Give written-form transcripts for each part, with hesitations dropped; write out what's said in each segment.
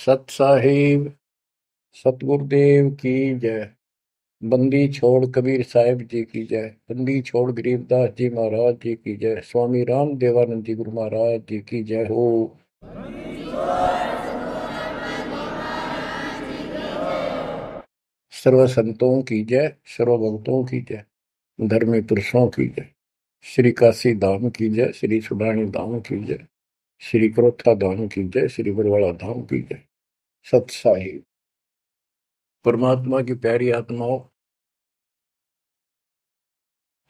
सत साहिब सतगुरुदेव की जय। बंदी छोड़ कबीर साहिब जी की जय। बंदी छोड़ गरीबदास जी महाराज जी की जय। स्वामी राम देवानंद जी गुरु महाराज जी की जय हो। सर्व संतों की जय, सर्व भक्तों की जय, धर्मी पुरुषों की जय। श्री काशी धाम की जय, श्री सुडानी धाम की जय, श्री क्रोथा धाम की जय, श्री बरवाड़ा धाम की जय। सत साहिब परमात्मा की प्यारी आत्माओं,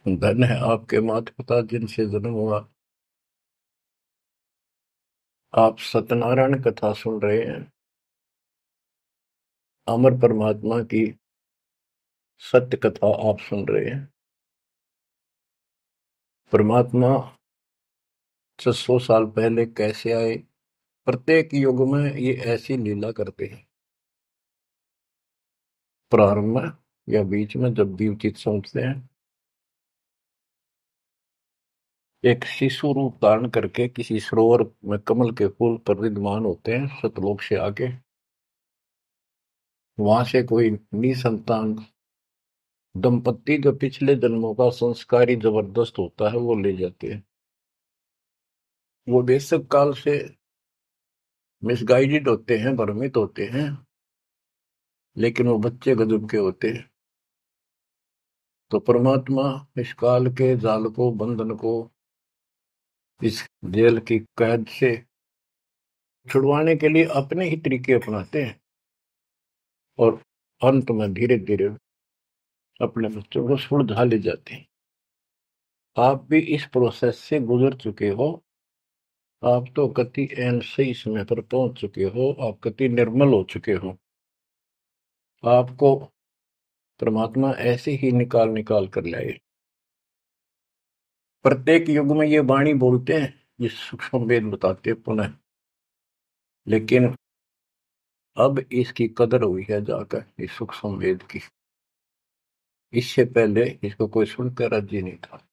धन है आपके माता पिता जिनसे जन्म हुआ। आप सत्यनारायण कथा सुन रहे हैं। अमर परमात्मा की सत्य कथा आप सुन रहे हैं। परमात्मा 600 साल पहले कैसे आए, प्रत्येक युग में ये ऐसी लीला करते हैं। प्रारंभ में या बीच में जब भी उचित समझते हैं, एक शिशु रूप धारण करके किसी सरोवर में कमल के फूल पर विद्यमान होते हैं सतलोक से आके। वहां से कोई निसंतान दंपत्ति जो पिछले जन्मों का संस्कारी जबरदस्त होता है वो ले जाते हैं। वो बेशक काल से मिसगाइडेड होते हैं, भ्रमित होते हैं, लेकिन वो बच्चे गजब के होते हैं। तो परमात्मा इस काल के जाल को, बंधन को, इस जेल की कैद से छुड़वाने के लिए अपने ही तरीके अपनाते हैं और अंत में धीरे धीरे अपने बच्चों को सुलझा ले जाते हैं। आप भी इस प्रोसेस से गुजर चुके हो। आप तो कति एन सही समय पर पहुंच चुके हो। आप कति निर्मल हो चुके हो। आपको परमात्मा ऐसे ही निकाल निकाल कर लाए। प्रत्येक युग में ये वाणी बोलते हैं, ये सूक्ष्म वेद बताते हैं पुनः, लेकिन अब इसकी कदर हुई है जाकर इस सूक्ष्म वेद की। इससे पहले इसको कोई सुनकर राजी नहीं था,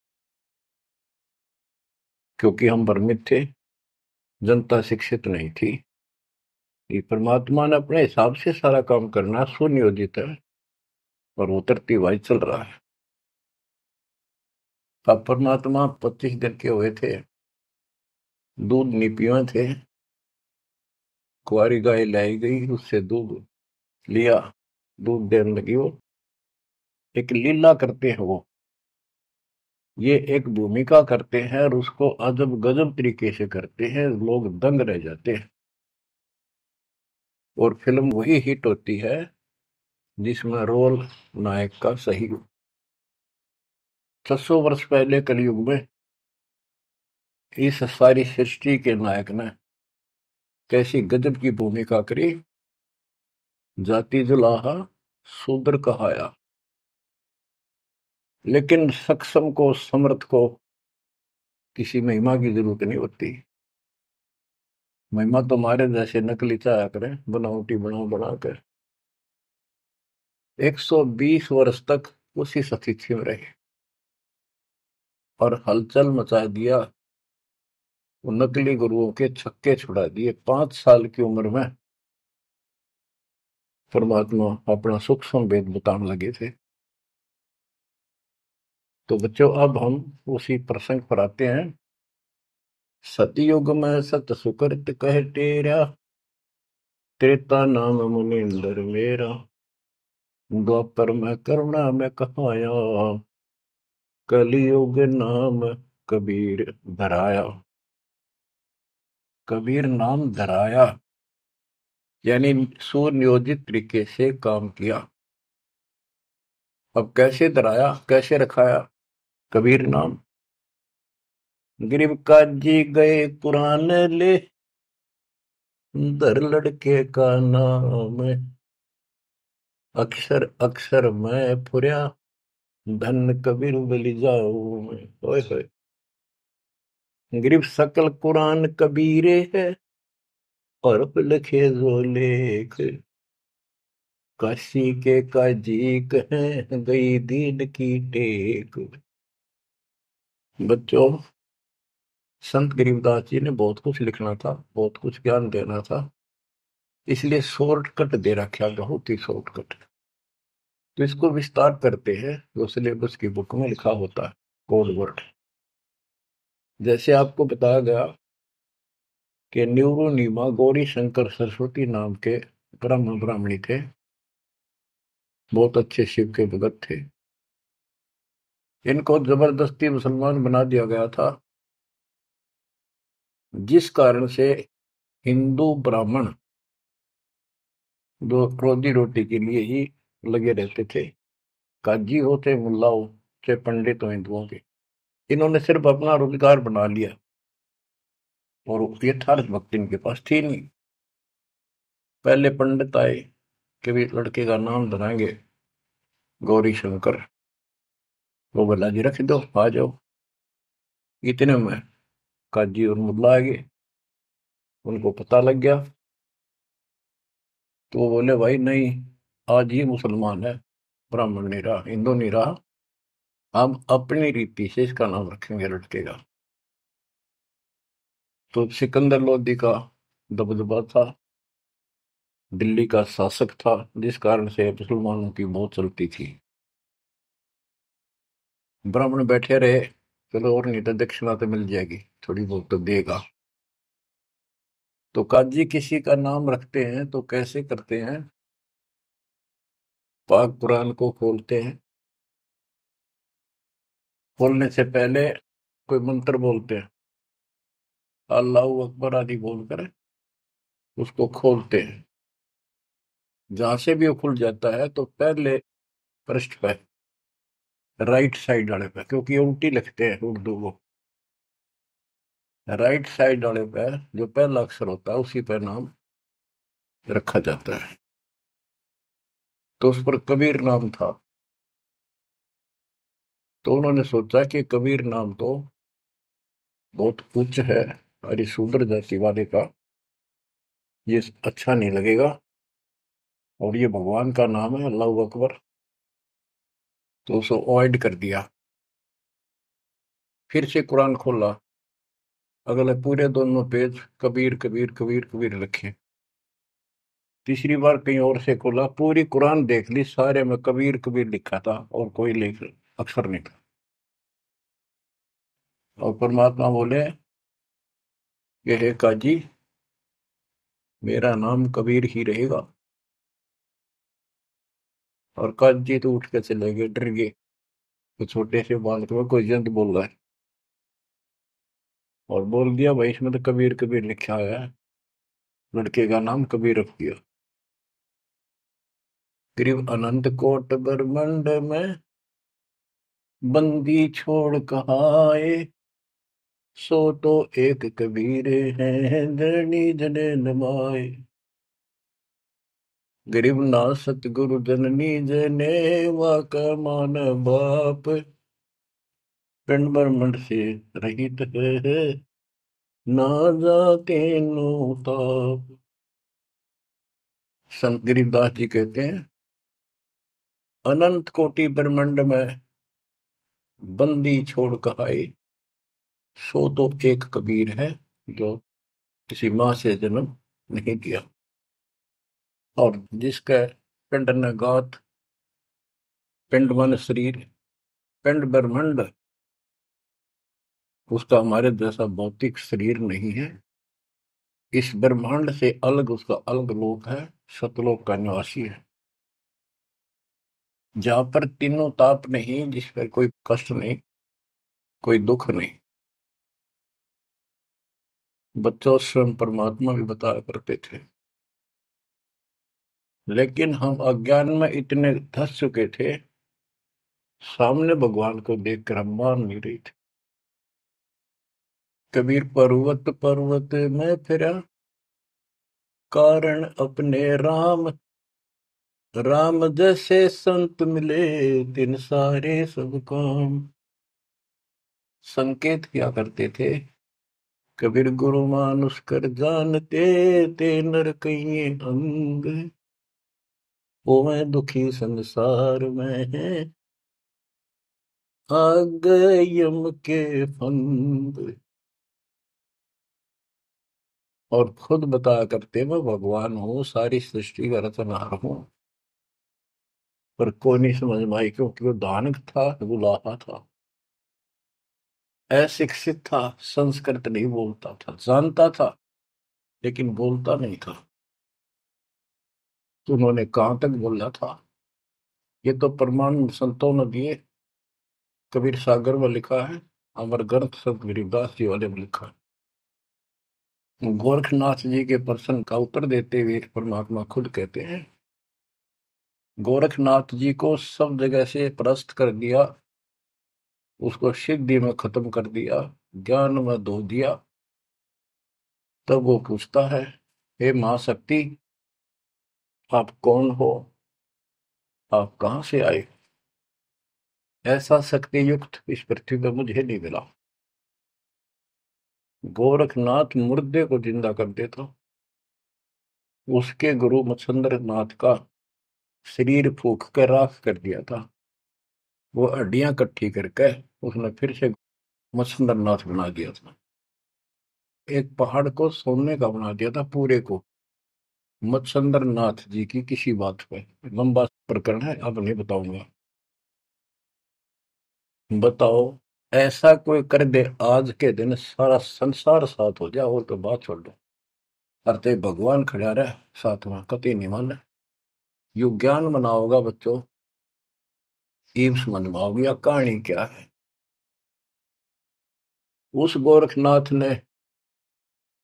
क्योंकि हम भ्रमित थे, जनता शिक्षित नहीं थी। ये परमात्मा ने अपने हिसाब से सारा काम करना सुनियोजित है और वो तरतीब चल रहा है। अब परमात्मा 25 दिन के हुए थे, दूध नहीं पिए थे। कुंवारी गाय लाई गई, उससे दूध लिया, दूध देने लगी। वो एक लीला करते हैं, वो ये एक भूमिका करते हैं और उसको अजब गजब तरीके से करते हैं, लोग दंग रह जाते हैं। और फिल्म वही हिट होती है जिसमें रोल नायक का सही हो। 600 वर्ष पहले कलयुग में इस सारी सृष्टि के नायक ने कैसी गजब की भूमिका करी। जाति जुलाहा शूद्र कहाया, लेकिन सक्षम को, समर्थ को किसी महिमा की जरूरत नहीं होती। महिमा तो हमारे जैसे नकली चाया करें, बनावटी बनाकर 120 वर्ष तक उसी स्थिति में रहे और हलचल मचा दिया। वो नकली गुरुओं के छक्के छुड़ा दिए। 5 साल की उम्र में परमात्मा अपना सूक्ष्म वेद बताने लगे थे। तो बच्चों, अब हम उसी प्रसंग पर आते हैं। सतयुग में सत सुकृत कह टेरा, त्रेता नाम मुनिंदर मेरा, द्वापर में करुणा में कहाया, कलियुग नाम कबीर धराया। कबीर नाम धराया यानी सुनियोजित तरीके से काम किया। अब कैसे धराया, कैसे रखाया कबीर नाम? गरीब काजी गए कुरान ले, दर लड़के का नाम, अक्षर अक्षर मैं फुर्या, धन कबीर बलि जाऊं मैं। ओए होए, गरीब सकल कुरान कबीरे है, और लिखे जो लेख, काशी के काजी कहें गई दीन की टेक। बच्चों, संत गरीबदास जी ने बहुत कुछ लिखना था, बहुत कुछ ज्ञान देना था, इसलिए शॉर्टकट दे रखा, बहुत ही शॉर्टकट। तो इसको विस्तार करते हैं जो सिलेबस की बुक में लिखा होता है, कोड वर्ड। जैसे आपको बताया गया कि न्यूरोनीमा गौरी शंकर सरस्वती नाम के ब्रह्म ब्राह्मणी थे, बहुत अच्छे शिव के भगत थे। इनको जबरदस्ती मुसलमान बना दिया गया था, जिस कारण से हिंदू ब्राह्मण जो रोजी रोटी के लिए ही लगे रहते थे, काजी हो चाहे मुल्ला हो चाहे पंडित हो हिंदुओं के, इन्होंने सिर्फ अपना रोजगार बना लिया और यथार्थ भक्ति इनके पास थी नहीं। पहले पंडित आए कि भी लड़के का नाम धराएंगे गौरी शंकर, वो बोला जी रख दो, आ जाओ। इतने में काजी और मुल्ला आ गए, उनको पता लग गया, तो वो बोले भाई नहीं, आज ही मुसलमान है, ब्राह्मण नहीं रहा, हिंदू नहीं रहा, हम अपनी रीति से इसका नाम रखेंगे लड़के का। तो सिकंदर लोदी का दबदबा था, दिल्ली का शासक था, जिस कारण से मुसलमानों की बहुत चलती थी। ब्राह्मण बैठे रहे, चलो और नहीं तो दक्षिणा तो मिल जाएगी, थोड़ी बहुत तो देगा। तो काजी किसी का नाम रखते हैं तो कैसे करते हैं, पाक कुरान को खोलते हैं, खोलने से पहले कोई मंत्र बोलते हैं, अल्लाह अकबर आदि बोलकर उसको खोलते हैं। जहां से भी वो खुल जाता है तो पहले पृष्ठ पे, राइट साइड वाले पे, क्योंकि ये उल्टी लिखते हैं उर्दू को, राइट साइड वाले पे जो पहला अक्षर होता है उसी पे नाम रखा जाता है। तो उस पर कबीर नाम था। तो उन्होंने सोचा कि कबीर नाम तो बहुत उच्च है, अरे शूद्र जाति वाले का ये अच्छा नहीं लगेगा, और ये भगवान का नाम है अल्लाह अकबर, तो उसको अवॉइड कर दिया। फिर से कुरान खोला, अगले पूरे दोनों पेज कबीर कबीर कबीर कबीर रखे। तीसरी बार कहीं और से खोला, पूरी कुरान देख ली, सारे में कबीर कबीर लिखा था और कोई लेख अक्षर नहीं था। और परमात्मा बोले ये है काजी, मेरा नाम कबीर ही रहेगा। और काजी तो उठ के चले गए, डर गए, तो छोटे से बालक में कोई जंत बोल रहा है, और बोल दिया भाई इसमें तो कबीर कबीर लिखा है, लड़के का नाम कबीर रख दिया। करीब अनंत कोट ब्रह्मंड में बंदी छोड़ कहाए, सो तो एक कबीर है धरणी जने नमाए। गरीब ना सतगुरु जननी जने वाका मान बाप, पिंड ब्रह्मंड से रहित है ना जाके नो ताप। संत गरीबदास जी कहते हैं, अनंत कोटि ब्रह्मंड में बंदी छोड़ कहाए, सो तो एक कबीर है जो किसी माँ से जन्म नहीं किया। और जिसका पिंड न गात, पिंड मन शरीर, पिंड ब्रह्मंड, उसका हमारे जैसा भौतिक शरीर नहीं है, इस ब्रह्मांड से अलग उसका अलग लोक है, सतलोक का निवासी है, जहां पर तीनों ताप नहीं, जिस पर कोई कष्ट नहीं, कोई दुख नहीं। बच्चों स्वयं परमात्मा भी बताया करते थे, लेकिन हम अज्ञान में इतने धस चुके थे, सामने भगवान को देखकर हम मान नहीं रहे थे। कबीर पर्वत पर्वत में फिरा, कारण अपने राम, राम जैसे संत मिले तिन सारे सब काम। संकेत किया करते थे, कबीर गुरु मानुष कर जानते, ते नर कहिए अंग, वो मैं दुखी संसार में है, आ गए यम के फंद। और खुद बताया करते मैं भगवान हूँ, सारी सृष्टि का रचनहार हूँ। पर कोई नहीं समझ में आई, क्योंकि वो दानक था, गुलाहा था, अशिक्षित था, संस्कृत नहीं बोलता था, जानता था लेकिन बोलता नहीं था। तो उन्होंने कहां तक बोला था, ये तो प्रमाण संतों ने दिए। कबीर सागर में लिखा है, अमर ग्रंथ संत गरीबदास जी वाले में लिखा है। गोरखनाथ जी के प्रश्न का उत्तर देते हुए परमात्मा खुद कहते हैं, गोरखनाथ जी को सब जगह से परास्त कर दिया, उसको सिद्धि में खत्म कर दिया, ज्ञान में धो दिया। तब वो पूछता है, हे महाशक्ति, आप कौन हो, आप कहां से आए? ऐसा शक्ति युक्त इस पृथ्वी पर मुझे नहीं मिला। गोरखनाथ मुर्दे को जिंदा कर देता, उसके गुरु मच्छंद्र नाथ का शरीर फूक कर राख कर दिया था। वो हड्डियां इकट्ठी करके उसने फिर से मच्छंद्र नाथ बना दिया था। एक पहाड़ को सोने का बना दिया था पूरे को, मच्छंद्र नाथ जी की किसी बात पे। लंबा प्रकरण है, अब नहीं बताऊंगा। बताओ, ऐसा कोई कर दे आज के दिन सारा संसार साथ हो जाए, और तो बात छोड़ दो। अरे भगवान खड़ा रहे साथ में, कति नहीं माने। यु ज्ञान बनाओगा बच्चों, ईब समझ में आओगी या कहानी क्या है। उस गोरखनाथ ने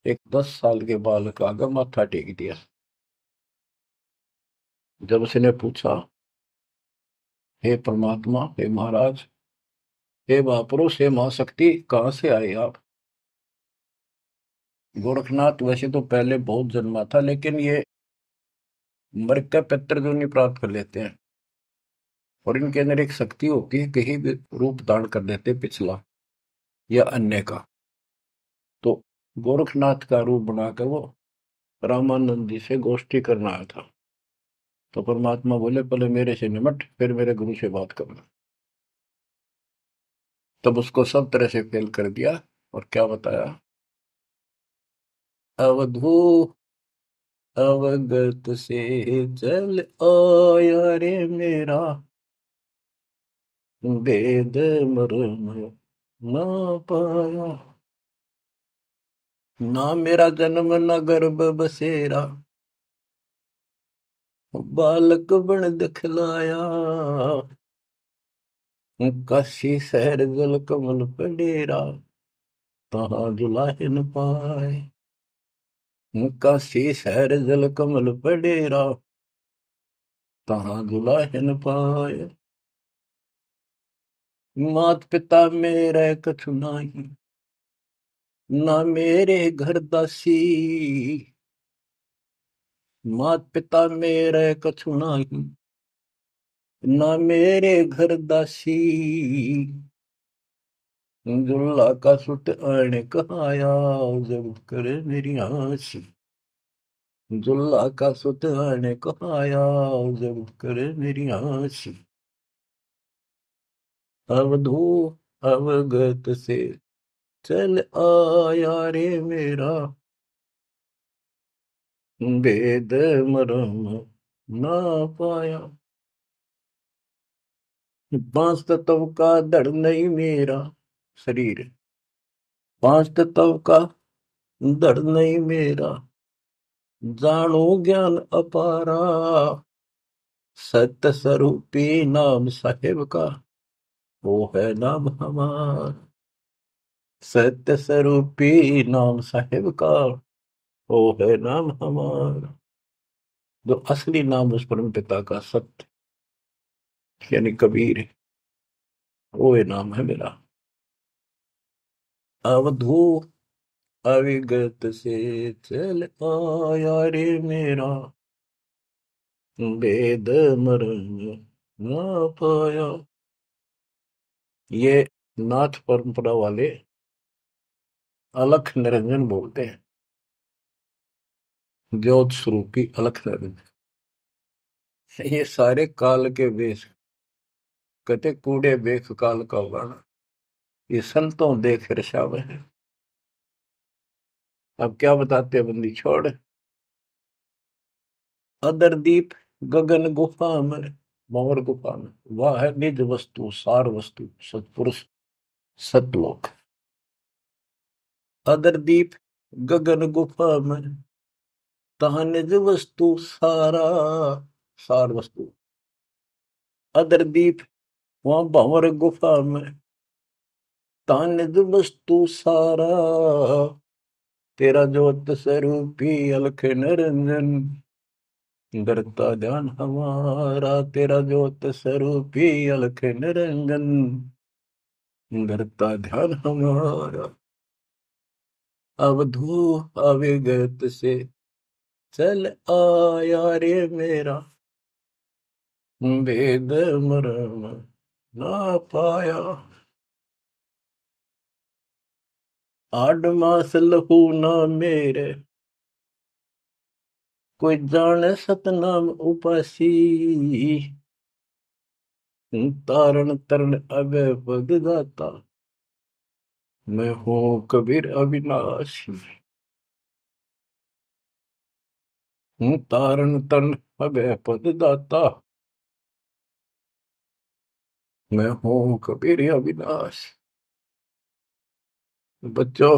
एक 10 साल के बालक आगे माथा टेक दिया। जब उसने पूछा, हे परमात्मा, हे महाराज, हे महापुरुष, हे महाशक्ति, कहाँ से आए आप? गोरखनाथ वैसे तो पहले बहुत जन्मा था, लेकिन ये मर का पितर जो नहीं प्राप्त कर लेते हैं, और इनके अंदर एक शक्ति होती है, कहीं भी रूप धारण कर लेते पिछला या अन्य का। तो गोरखनाथ का रूप बनाकर वो रामानंद जी से गोष्ठी करना आया था। तो परमात्मा बोले, पहले मेरे से निमट, फिर मेरे गुरु से बात करना। तब उसको सब तरह से फेल कर दिया, और क्या बताया, अवधू अवगत से जल आया रे मेरा, वेद मर्म ना पाया। ना मेरा जन्म न गर्भ बसेरा, बालक बन दिखलाया। काशी शहर जल कमल पडेरा, तहाँ दुलाहिन न पाए। काशी शहर जल कमल पडेरा, तहाँ दुलाहिन न पाए। मात पिता मेरे कछु नाही, ना मेरे घर दासी। मात पिता मेरे कछु नाही, ना मेरे घर दासी। दुल्ला का सुत आने कहाया, जब करे मेरी आसी। दुल्ला का सुत आने कहाया, जब करे मेरी आसी। अवधू अवगत से चल आया रे मेरा, वेद मरम ना पाया। पांच तत्व का धड़ नहीं मेरा शरीर, पांच तत्व का धड़ नहीं मेरा। जानो ज्ञान अपारा, सत्य स्वरूपी नाम साहेब का, वो है नाम हमारा। सत्य स्वरूपी नाम साहेब का, वो है नाम हमारा। जो असली नाम उस परम पिता का सत्य यानी कबीर है, वो ये नाम है मेरा। अवधू अविगत से चल आया रे मेरा, वेद मरण ना पाया। ये नाथ परंपरा वाले अलख निरंजन बोलते हैं, ज्योत स्वरूपी अलख निरंजन। ये सारे काल के वेश, कहते कूड़े बेख काल का वर्ण, ये संतों देख रसावे है। अब क्या बताते हैं बंदी छोड़। अदर दीप गगन गुफा में, भंवर गुफा में, वह है निज वस्तु सार वस्तु सतपुरुष सतलोक। अदर दीप गगन गुफा में, तहाँ निज वस्तु सारा सार वस्तु। अदर दीप वहां भंवर गुफा में, तहाँ निज वस्तु सारा। तेरा ज्योत स्वरूपी अलख निरंजन, करता ध्यान हमारा। तेरा ज्योत स्वरूपी अलख निरंजन, करता ध्यान हमारा। अवधू अविगत से चल आया रे मेरा, वेद मरम ना पाया। आठ मास लहू ना मेरे, कोई जाने सतनाम उपासी। तारण तरण अभय पद दाता, मैं हूँ कबीर अविनाशी। तारण तरण अभय पद दाता, मैं हूँ कबीर अविनाश। बच्चों,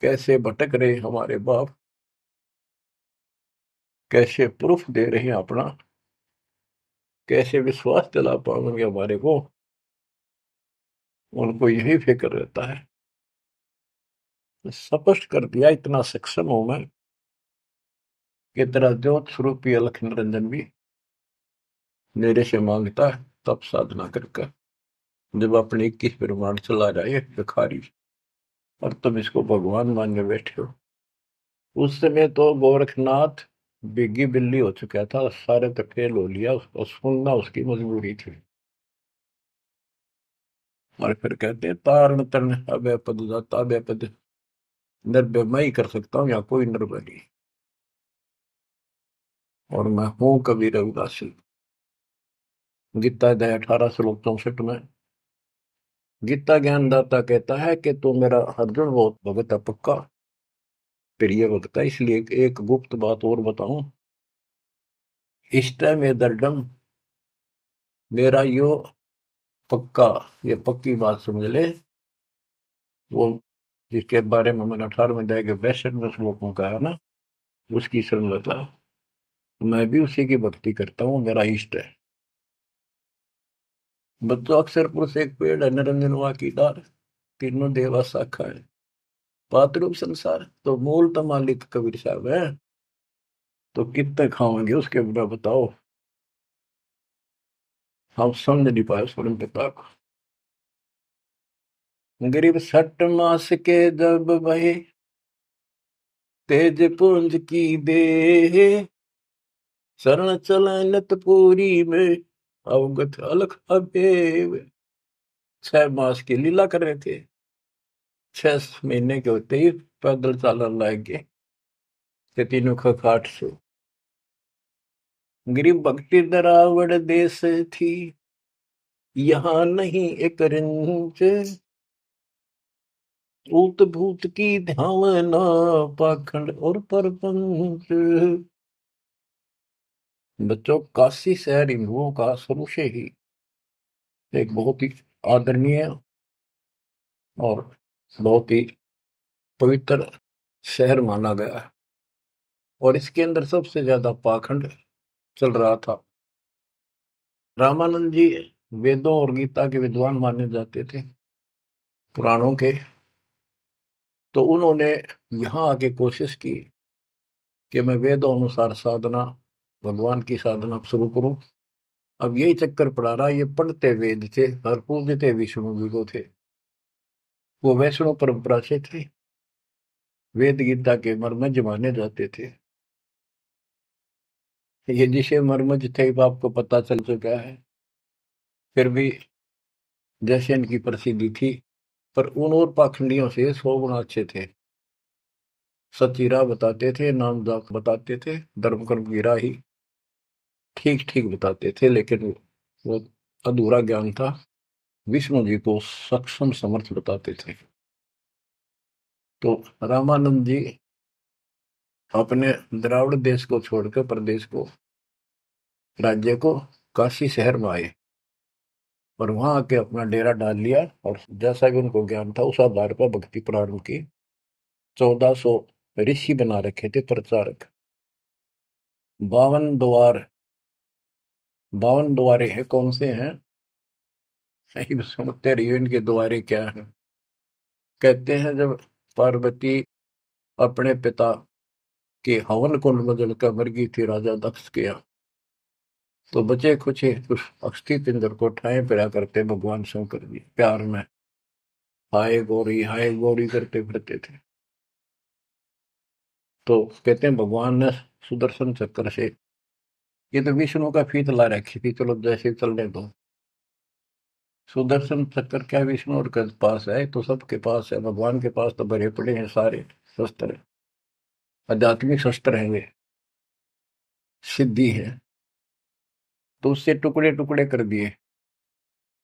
कैसे भटक रहे हमारे बाप, कैसे प्रूफ दे रहे हैं अपना, कैसे विश्वास दिला पाएंगे हमारे को। उनको यही फिक्र रहता है। स्पष्ट कर दिया, इतना सक्षम हूं मैं कि तेरा ज्योत स्वरूपी अलख निरंजन भी मेरे से मांगता है तब साधना करके। जब अपने 21 ब्रह्मांड चला जाए भिखारी, और तुम इसको भगवान मानने बैठे हो। उस समय तो गोरखनाथ बिग्गी बिल्ली हो चुका था, सारे तो फेल हो लिया, उसको सुनना उसकी मजबूरी थी। और फिर कहते हैं तारण तरण अभय पद दाता, अभय पद निर्भय मैं ही कर सकता हूँ, या कोई निर्भय नहीं। और मैं हूं कबीर रविदासी। गीता अध्याय 18 श्लोक 64 में गीता ज्ञानदाता कहता है कि तू मेरा अर्जुन बहुत भगत है पक्का, प्रिय भगत है। इसलिए एक गुप्त बात और बताऊं, इष्ट में दर्डम, मेरा यो पक्का, ये पक्की बात समझ ले। वो जिसके बारे में मैंने 18वें अध्याय के 62वें श्लोक में कहा ना, उसकी सरलता। मैं भी उसी की भक्ति करता हूँ, मेरा इष्ट है। बच्चों, अक्षर पुरुष एक पेड़ है, निरंजन वा की डार, तीनों देवा शाखा है, पातरूप संसार। तो मूल तो मालिक कबीर साहब है, तो कितने खाओगे उसके बिना बताओ। हम समझ नहीं पाए स्वयं पिता को। गरीब 60 मास के जब वही, तेज पुंज की दे, शरण चले नित पूरी में, अवगत अलख अबेव। 6 मास की लीला कर रहे थे, 6 महीने के होते ही पैदल चालन लाग गए ते तीनों खाट से। गरीब भक्ति दरावड़ देश थी, यहाँ नहीं एक रिंच, ऊत भूत की धावना, पाखंड और परपंच। बच्चों, काशी शहर हिंदुओं का शुरू से ही एक बहुत ही आदरणीय और बहुत ही पवित्र शहर माना गया है। और इसके अंदर सबसे ज्यादा पाखंड चल रहा था। रामानंद जी वेदों और गीता के विद्वान माने जाते थे, पुराणों के। तो उन्होंने यहाँ आके कोशिश की कि मैं वेदों अनुसार साधना, भगवान की साधना शुरू करूं। अब यही चक्कर पड़ा रहा, ये पढ़ते वेद थे और पूजते विष्णु जी को थे। वो वैष्णव परंपरा से थे, वेद गीता के मर्मज्ञ माने जाते थे। ये जिसे मर्मज्ञ थे वो आपको पता चल चुका है। फिर भी जैसे इनकी प्रसिद्धि थी, पर उन और पाखंडियों से 100 गुना अच्छे थे। सच्ची राह बताते थे, नाम जाप बताते थे, धर्म कर्म की राह ही ठीक ठीक बताते थे। लेकिन वो अधूरा ज्ञान था, विष्णु जी को सक्षम समर्थ बताते थे। तो रामानंद जी अपने द्राविड़ देश को छोड़कर प्रदेश को, राज्य को, काशी शहर में आए और वहां आके अपना डेरा डाल लिया। और जैसा भी उनको ज्ञान था उस आधार पर भक्ति प्रारंभ की। 1400 ऋषि बना रखे थे प्रचारक। 52 द्वार, 52 द्वारे हैं, कौन से हैं? सही समझते रहिए इनके द्वारे क्या है। कहते हैं जब पार्वती अपने पिता के हवन कुंड में जलकर मर गई थी राजा दक्ष के यहाँ, तो बचे कुछ ही उस अस्थि पिंजर को ठाए फिरा करते भगवान शंकर जी प्यार में हाय गौरी करते फिरते थे। तो कहते हैं भगवान ने सुदर्शन चक्र से, ये तो विष्णु का फीत ला रखी थी, चलो जैसे चलने दो। सुदर्शन चक्र क्या विष्णु और के पास है? तो सबके पास है, भगवान के पास तो भरे पड़े हैं सारे शस्त्र, आध्यात्मिक शस्त्र हैं वे, सिद्धि है। तो उससे टुकड़े टुकड़े कर दिए।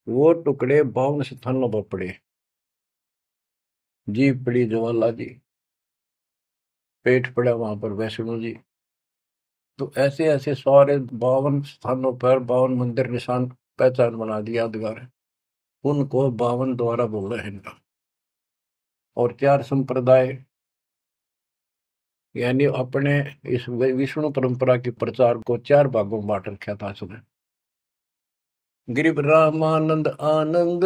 वो टुकड़े 52 स्थानों पर पड़े। जीभ पड़ी ज्वाला जी, पेट पड़ा वहां पर वैष्णो जी। तो ऐसे ऐसे सारे 52 स्थानों पर 52 मंदिर निशान पहचान बना दिया यादगार। उनको 52 द्वारा बोला है इनका। और 4 संप्रदाय, यानी अपने इस विष्णु परंपरा के प्रचार को 4 भागों में बांट रखा था उसने। गिरिव रामानंद आनंद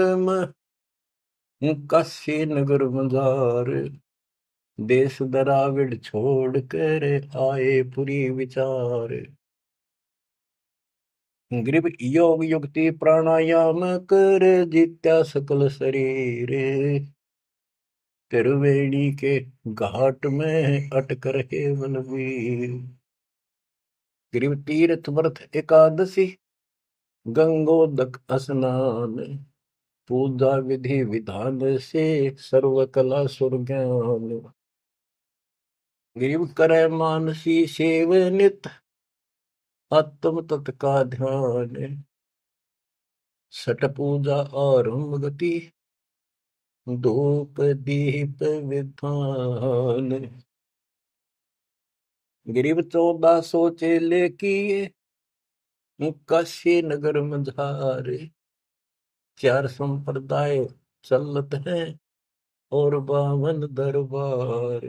काशी नगर मजार, देश दराविड छोड़ कर आए पुरी विचार। ग्रीब योग युक्ति प्राणायाम कर जित्या सकल शरीर, त्रिवेणी के घाट में अटक रहे बलवीर। ग्रीब तीर्थ व्रत एकादशी, गंगोदक स्नान, पूजा विधि विधान से सर्व कला सुरज्ञान। ग्रीब करे मानसी सेव नित, आत्म तत् का ध्यान, सट पूजा आरंभ गति, धूप दीप विधान। गिरिव 1400 चेले किए, काशी नगर मझारे, 4 संप्रदाय चलत हैं और 52 दरबार।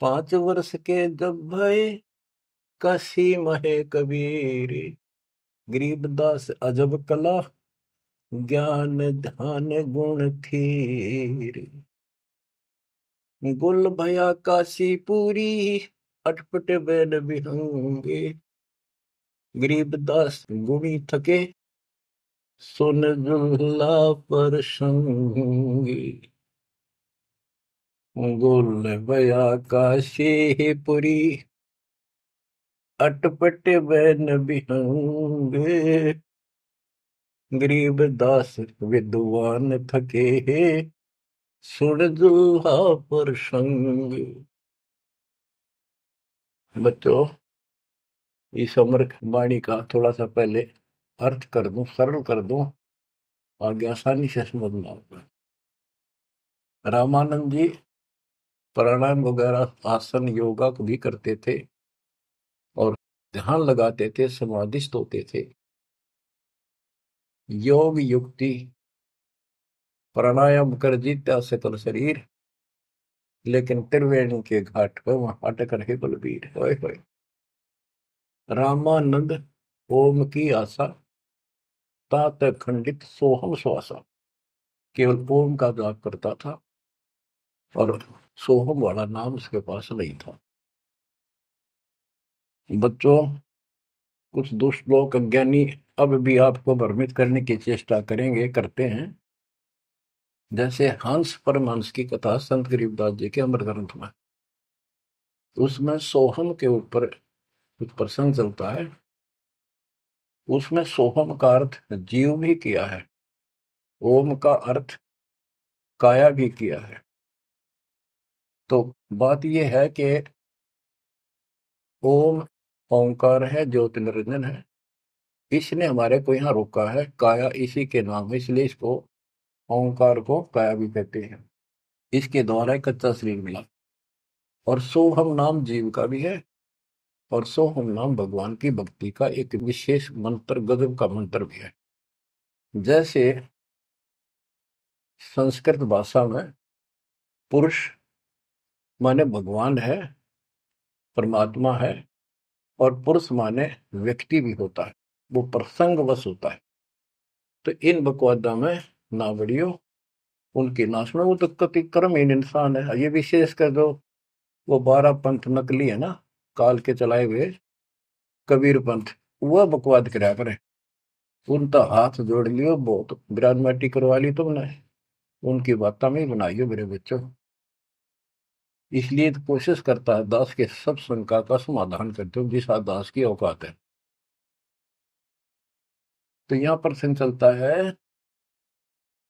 5 वर्ष के जब भय काशी महे कबीर, गरीबदास अजब कला ज्ञान ध्यान गुण थीर। गुल भया काशी पूरी, अटपट बैन बिहंगे, गरीबदास गुणी थके, सुन जुल्ला पर संगी। गुल भया काशी पुरी, अटपट बैन बिहंगे, गरीबदास विद्वान थके, सुन जुल्हा पर संग। बच्चों, इस अमर वाणी का थोड़ा सा पहले अर्थ कर दूं, सरल कर दूं, आगे आसानी से समझना होगा। रामानंद जी प्राणायाम वगैरह आसन योगा को भी करते थे और ध्यान लगाते थे, समाधिस्थ होते थे। योग युक्ति प्राणायाम कर जीता सकल शरीर, लेकिन त्रिवेणी के घाट पर वहां अटक रहे बलबीर। होए होए। रामानंद ओम की आशा, तात खंडित सोहम श्वासा, केवल ओम का जाप करता था और सोहम वाला नाम उसके पास नहीं था। बच्चों, कुछ दुष्ट लोग अज्ञानी अब भी आपको भ्रमित करने की चेष्टा करेंगे, करते हैं। जैसे हंस परमहंस की कथा संत गरीबदास जी के अमर ग्रंथ में, उसमें सोहम के ऊपर कुछ प्रसंग चलता है। उसमें सोहम का अर्थ जीव भी किया है, ओम का अर्थ काया भी किया है। तो बात यह है कि ओम ओंकार है, ज्योति निरंजन है। इसने हमारे को यहाँ रोका है, काया इसी के नाम है, इसलिए इसको ओंकार को काया भी कहते हैं। इसके द्वारा एक कच्चा शरीर मिला। और सोहम नाम जीव का भी है, और सोहम नाम भगवान की भक्ति का एक विशेष मंत्र, गजब का मंत्र भी है। जैसे संस्कृत भाषा में पुरुष माने भगवान है, परमात्मा है, और पुरुष माने व्यक्ति भी होता है, वो प्रसंगवश होता है। तो इन बकवादा में ना बढ़ियो, उनकी ना सुनो, वो तो कति कर्महीन इंसान है। ये विशेष कर दो, वो 12 पंथ नकली है ना, काल के चलाए हुए कबीर पंथ, वह बकवाद कराया करे। उनका हाथ जोड़ लियो, बहुत ग्राजमेटी करवा ली तुमने, उनकी बात में ही बनाइयो मेरे बच्चों। इसलिए तो कोशिश करता है दास के सब शंका का समाधान करते हो जिस दास की औकात है। तो यहाँ प्रश्न चलता है,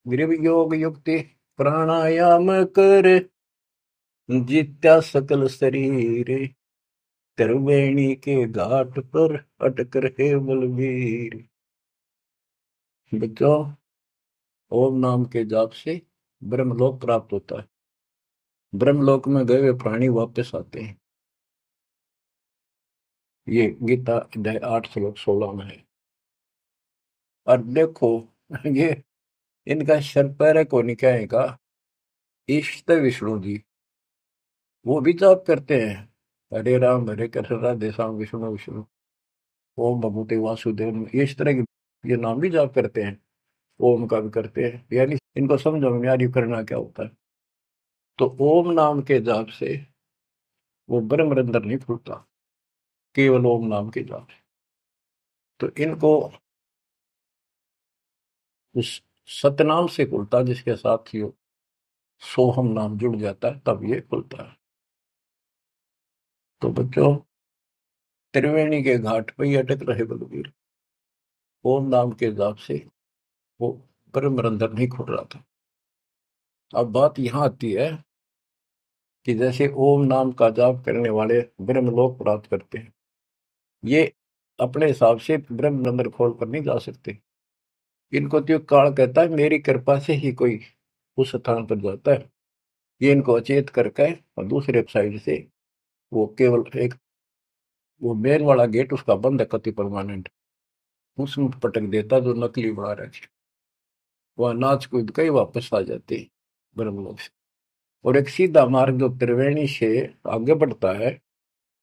गृह योग युक्ति प्राणायाम कर, जित्या सकल शरीर, त्रिवेणी के घाट पर अटक रहे बलवीर। बच्चों, ओम नाम के जाप से ब्रह्मलोक प्राप्त होता है। ब्रह्मलोक में गए हुए प्राणी वापस आते हैं। ये गीता अध्याय 8 श्लोक 16 में है। और देखो, ये इनका शरपैर को निकाय का इष्ट विष्णु जी, वो भी जाप करते हैं, हरे राम हरे कृष्ण राधे श्याम विष्णु विष्णु ओम भगवते वासुदेव, ये इस तरह के ये नाम भी जाप करते हैं, ओम का भी करते हैं। यानी इनको समझो में यार ये करना क्या होता है। तो ओम नाम के जाप से वो ब्रह्म रंध्र नहीं खुलता, केवल ओम नाम के जाप से। तो इनको उस सतनाम से खुलता, जिसके साथ ही सोहम नाम जुड़ जाता है, तब ये खुलता है। तो बच्चों, त्रिवेणी के घाट पर ही अटक रहे बलवीर, ओम नाम के जाप से वो ब्रह्म रंध्र नहीं खुल रहा था। अब बात यहां आती है कि जैसे ओम नाम का जाप करने वाले ब्रह्मलोक प्राप्त करते हैं, ये अपने हिसाब से ब्रह्म रंध्र खोल कर नहीं जा सकते। इनको तो काल कहता है मेरी कृपा से ही कोई उस स्थान पर जाता है। ये इनको अचेत करके और दूसरे साइड से वो केवल एक वो मेन वाला गेट उसका बंद है कति परमानेंट, उसमें पटक देता जो नकली बना रखे, वह नाच कूद के ही वापस आ जाते ब्रह्मलोक से। और एक सीधा मार्ग जो त्रिवेणी से आगे बढ़ता है,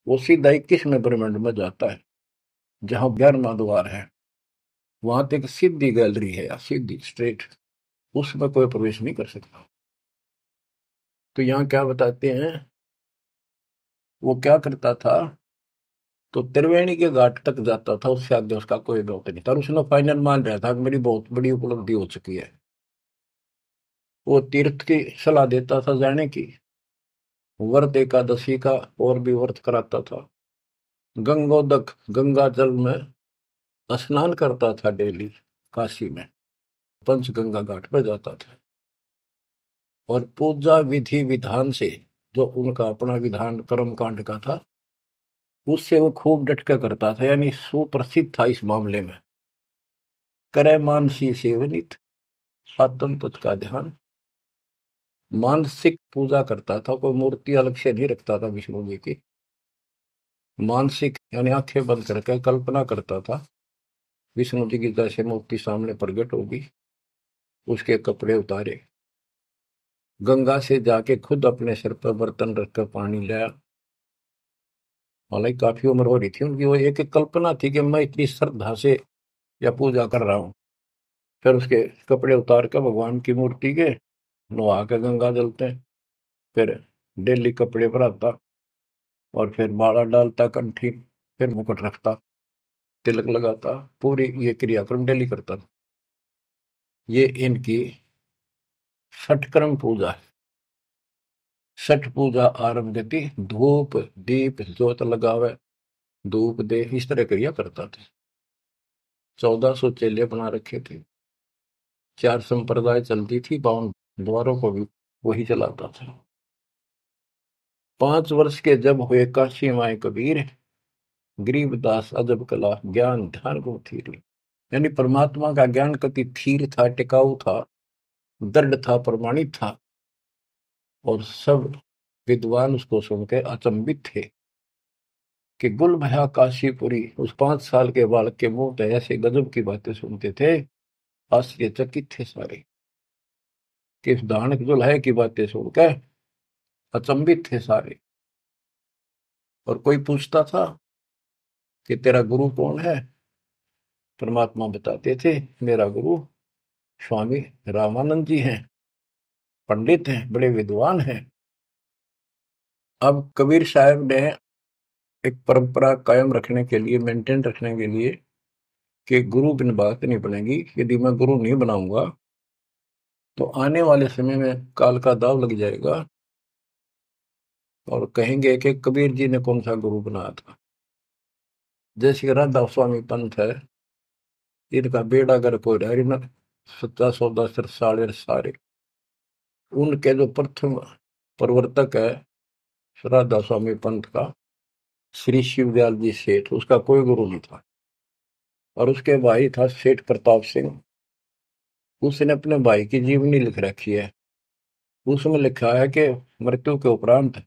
वो सीधा 21वें ब्रह्मांड में जाता है, जहां 11वां द्वार है। वहां तक सीधी गैलरी है, या सीधी स्ट्रेट, उसमें कोई प्रवेश नहीं कर सकता। तो यहाँ क्या बताते हैं, वो क्या करता था, तो त्रिवेणी के घाट तक जाता था, उससे आगे उसका कोई बहुत नहीं था। और उसने फाइनल मान रहा था कि मेरी बहुत बड़ी उपलब्धि हो चुकी है। वो तीर्थ की सलाह देता था जाने की, व्रत एकादशी का और भी व्रत कराता था, गंगोदक गंगा जल में स्नान करता था डेली, काशी में पंचगंगा घाट पर जाता था। और पूजा विधि विधान से, जो उनका अपना विधान कर्म कांड का था, उससे वो खूब डटका करता था, यानी सुप्रसिद्ध था इस मामले में। करे मानसी सेवनित, आत्म तत् का ध्यान, मानसिक पूजा करता था, कोई मूर्ति अलग से नहीं रखता था विष्णु जी की। मानसिक यानी आंखें बंद करके कल्पना करता था विष्णु जी की जैसे मूर्ति सामने प्रकट होगी, उसके कपड़े उतारे, गंगा से जाके खुद अपने सिर पर बर्तन रखकर पानी लाया। हालांकि काफी उम्र हो रही थी उनकी, वो एक एक कल्पना थी कि मैं इतनी श्रद्धा से या पूजा कर रहा हूँ। फिर उसके कपड़े उतार कर भगवान की मूर्ति के नहा के गंगा जलते, फिर डेली कपड़े पर आता, और फिर माला डालता कंठी, फिर मुकुट रखता, तिलक लगाता, पूरी ये क्रियाक्रम डेली करता था। ये इनकी षटक्रम पूजा है। छठ पूजा आरंभ गति, धूप दीप ज्योत लगावे, धूप दे, इस तरह क्रिया करता था। 1400 चेले बना रखे थे, 4 संप्रदाय चलती थी, 52 द्वारों को भी वही चलाता था। 5 वर्ष के जब हुए काशी माए कबीर, गरीबदास अजब कला ज्ञान ध्यान को थीर। यानी परमात्मा का ज्ञान कति थीर था, टिकाऊ था, दृढ़ था, प्रमाणित था। और सब विद्वान उसको सुन के अचंभित थे कि गुल भया काशीपुरी। उस 5 साल के बालक के मुंह से ऐसे गजब की बातें सुनते थे, आश्चर्यचकित थे सारे कि इस दानक दुल्हे की बातें सुनकर अचंभित थे सारे। और कोई पूछता था कि तेरा गुरु कौन है? परमात्मा बताते थे, मेरा गुरु स्वामी रामानंद जी हैं, पंडित हैं, बड़े विद्वान हैं। अब कबीर साहब ने एक परंपरा कायम रखने के लिए, मेंटेन रखने के लिए, कि गुरु बिन बात नहीं बनेगी, यदि मैं गुरु नहीं बनाऊंगा तो आने वाले समय में काल का दाव लग जाएगा और कहेंगे कि कबीर जी ने कौन सा गुरु बनाया था। जैसे राधा स्वामी पंथ है, इनका बेड़ा गर्क हो रहा है, इन सच्चा सौदा सिर साड़े सारे। उनके जो प्रथम प्रवर्तक है राधा स्वामी पंथ का, श्री शिवदयाल जी सेठ, उसका कोई गुरु नहीं था। और उसके भाई था सेठ प्रताप सिंह। उसने अपने भाई की जीवनी लिख रखी है। उसमें लिखा है कि मृत्यु के उपरांत